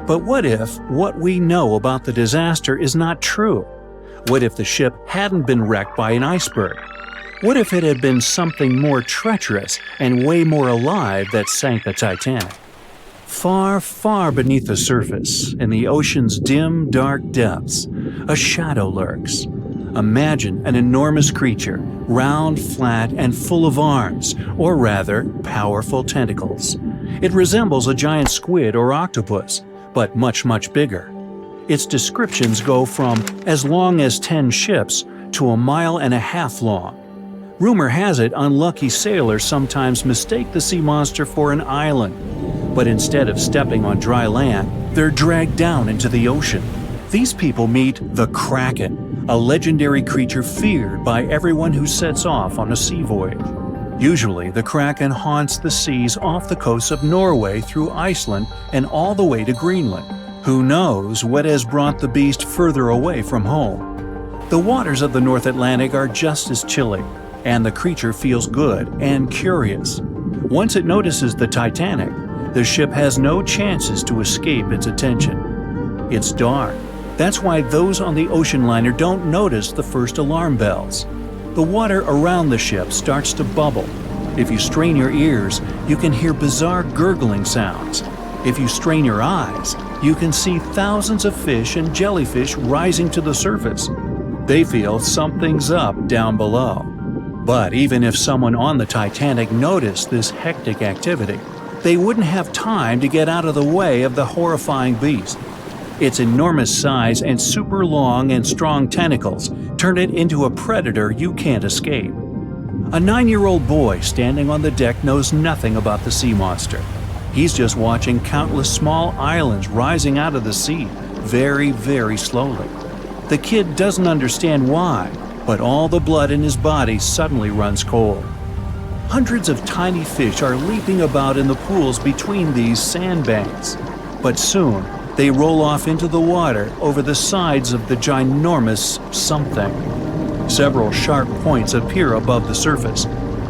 Speaker 2: But what if what we know about the disaster is not true? What if the ship hadn't been wrecked by an iceberg? What if it had been something more treacherous and way more alive that sank the Titanic? Far, far beneath the surface, in the ocean's dim, dark depths, a shadow lurks. Imagine an enormous creature, round, flat, and full of arms, or rather, powerful tentacles. It resembles a giant squid or octopus, but much, much bigger. Its descriptions go from as long as 10 ships to 1.5 miles long. Rumor has it unlucky sailors sometimes mistake the sea monster for an island, but instead of stepping on dry land, they're dragged down into the ocean. These people meet the Kraken, a legendary creature feared by everyone who sets off on a sea voyage. Usually, the Kraken haunts the seas off the coast of Norway through Iceland and all the way to Greenland. Who knows what has brought the beast further away from home? The waters of the North Atlantic are just as chilly, and the creature feels good and curious. Once it notices the Titanic, the ship has no chances to escape its attention. It's dark. That's why those on the ocean liner don't notice the first alarm bells. The water around the ship starts to bubble. If you strain your ears, you can hear bizarre gurgling sounds. If you strain your eyes, you can see thousands of fish and jellyfish rising to the surface. They feel something's up down below. But even if someone on the Titanic noticed this hectic activity, they wouldn't have time to get out of the way of the horrifying beast. Its enormous size and super long and strong tentacles turn it into a predator you can't escape. A 9-year-old boy standing on the deck knows nothing about the sea monster. He's just watching countless small islands rising out of the sea, very, very slowly. The kid doesn't understand why, but all the blood in his body suddenly runs cold. Hundreds of tiny fish are leaping about in the pools between these sandbanks, but soon they roll off into the water over the sides of the ginormous something. Several sharp points appear above the surface.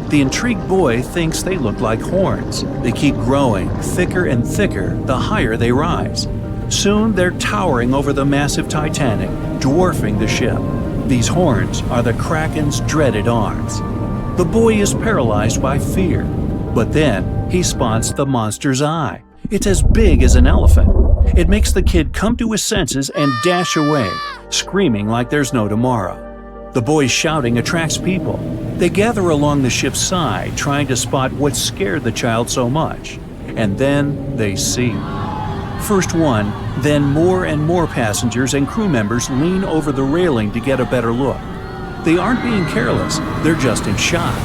Speaker 2: The intrigued boy thinks they look like horns. They keep growing, thicker and thicker, the higher they rise. Soon they're towering over the massive Titanic, dwarfing the ship. These horns are the Kraken's dreaded arms. The boy is paralyzed by fear, but then he spots the monster's eye. It's as big as an elephant. It makes the kid come to his senses and dash away, screaming like there's no tomorrow. The boy's shouting attracts people. They gather along the ship's side, trying to spot what scared the child so much. And then they see. First one, then more and more passengers and crew members lean over the railing to get a better look. They aren't being careless, they're just in shock.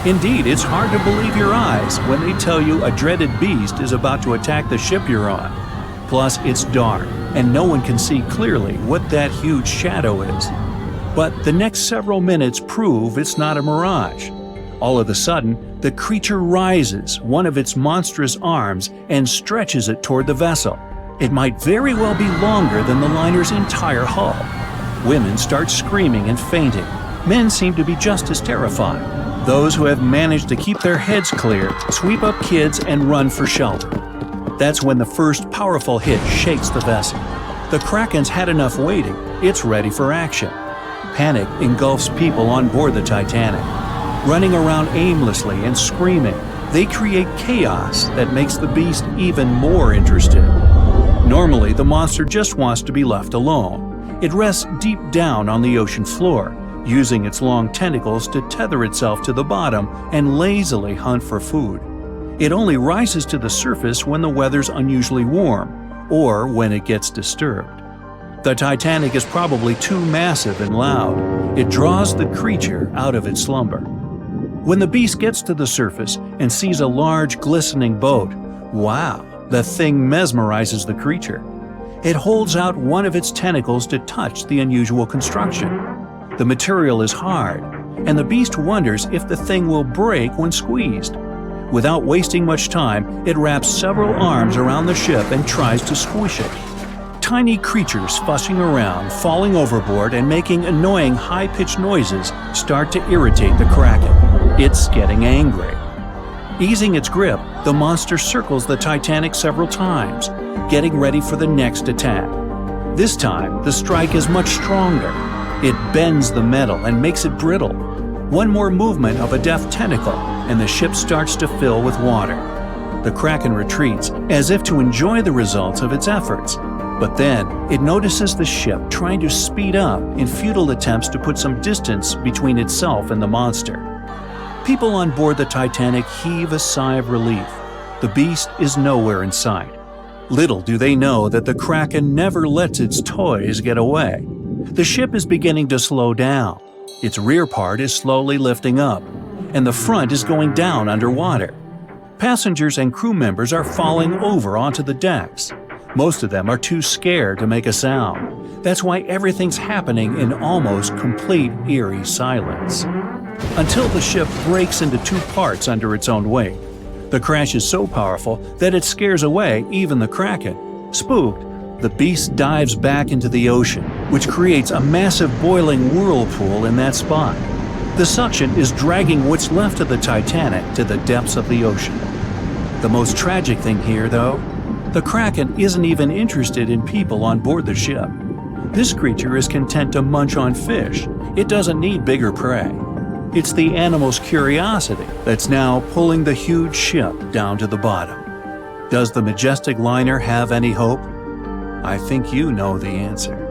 Speaker 2: Indeed, it's hard to believe your eyes when they tell you a dreaded beast is about to attack the ship you're on. Plus, it's dark, and no one can see clearly what that huge shadow is. But the next several minutes prove it's not a mirage. All of a sudden, the creature rises one of its monstrous arms and stretches it toward the vessel. It might very well be longer than the liner's entire hull. Women start screaming and fainting. Men seem to be just as terrified. Those who have managed to keep their heads clear sweep up kids and run for shelter. That's when the first powerful hit shakes the vessel. The Kraken's had enough waiting. It's ready for action. Panic engulfs people on board the Titanic. Running around aimlessly and screaming, they create chaos that makes the beast even more interested. Normally, the monster just wants to be left alone. It rests deep down on the ocean floor, using its long tentacles to tether itself to the bottom and lazily hunt for food. It only rises to the surface when the weather's unusually warm, or when it gets disturbed. The Titanic is probably too massive and loud. It draws the creature out of its slumber. When the beast gets to the surface and sees a large, glistening boat, wow, the thing mesmerizes the creature. It holds out one of its tentacles to touch the unusual construction. The material is hard, and the beast wonders if the thing will break when squeezed. Without wasting much time, it wraps several arms around the ship and tries to squish it. Tiny creatures fussing around, falling overboard, and making annoying high-pitched noises start to irritate the Kraken. It's getting angry. Easing its grip, the monster circles the Titanic several times, getting ready for the next attack. This time, the strike is much stronger. It bends the metal and makes it brittle. One more movement of a deft tentacle, and the ship starts to fill with water. The Kraken retreats, as if to enjoy the results of its efforts. But then, it notices the ship trying to speed up in futile attempts to put some distance between itself and the monster. People on board the Titanic heave a sigh of relief. The beast is nowhere in sight. Little do they know that the Kraken never lets its toys get away. The ship is beginning to slow down. Its rear part is slowly lifting up, and the front is going down underwater. Passengers and crew members are falling over onto the decks. Most of them are too scared to make a sound. That's why everything's happening in almost complete eerie silence. Until the ship breaks into two parts under its own weight. The crash is so powerful that it scares away even the Kraken. Spooked, the beast dives back into the ocean, which creates a massive boiling whirlpool in that spot. The suction is dragging what's left of the Titanic to the depths of the ocean. The most tragic thing here, though, the Kraken isn't even interested in people on board the ship. This creature is content to munch on fish. It doesn't need bigger prey. It's the animal's curiosity that's now pulling the huge ship down to the bottom. Does the majestic liner have any hope? I think you know the answer.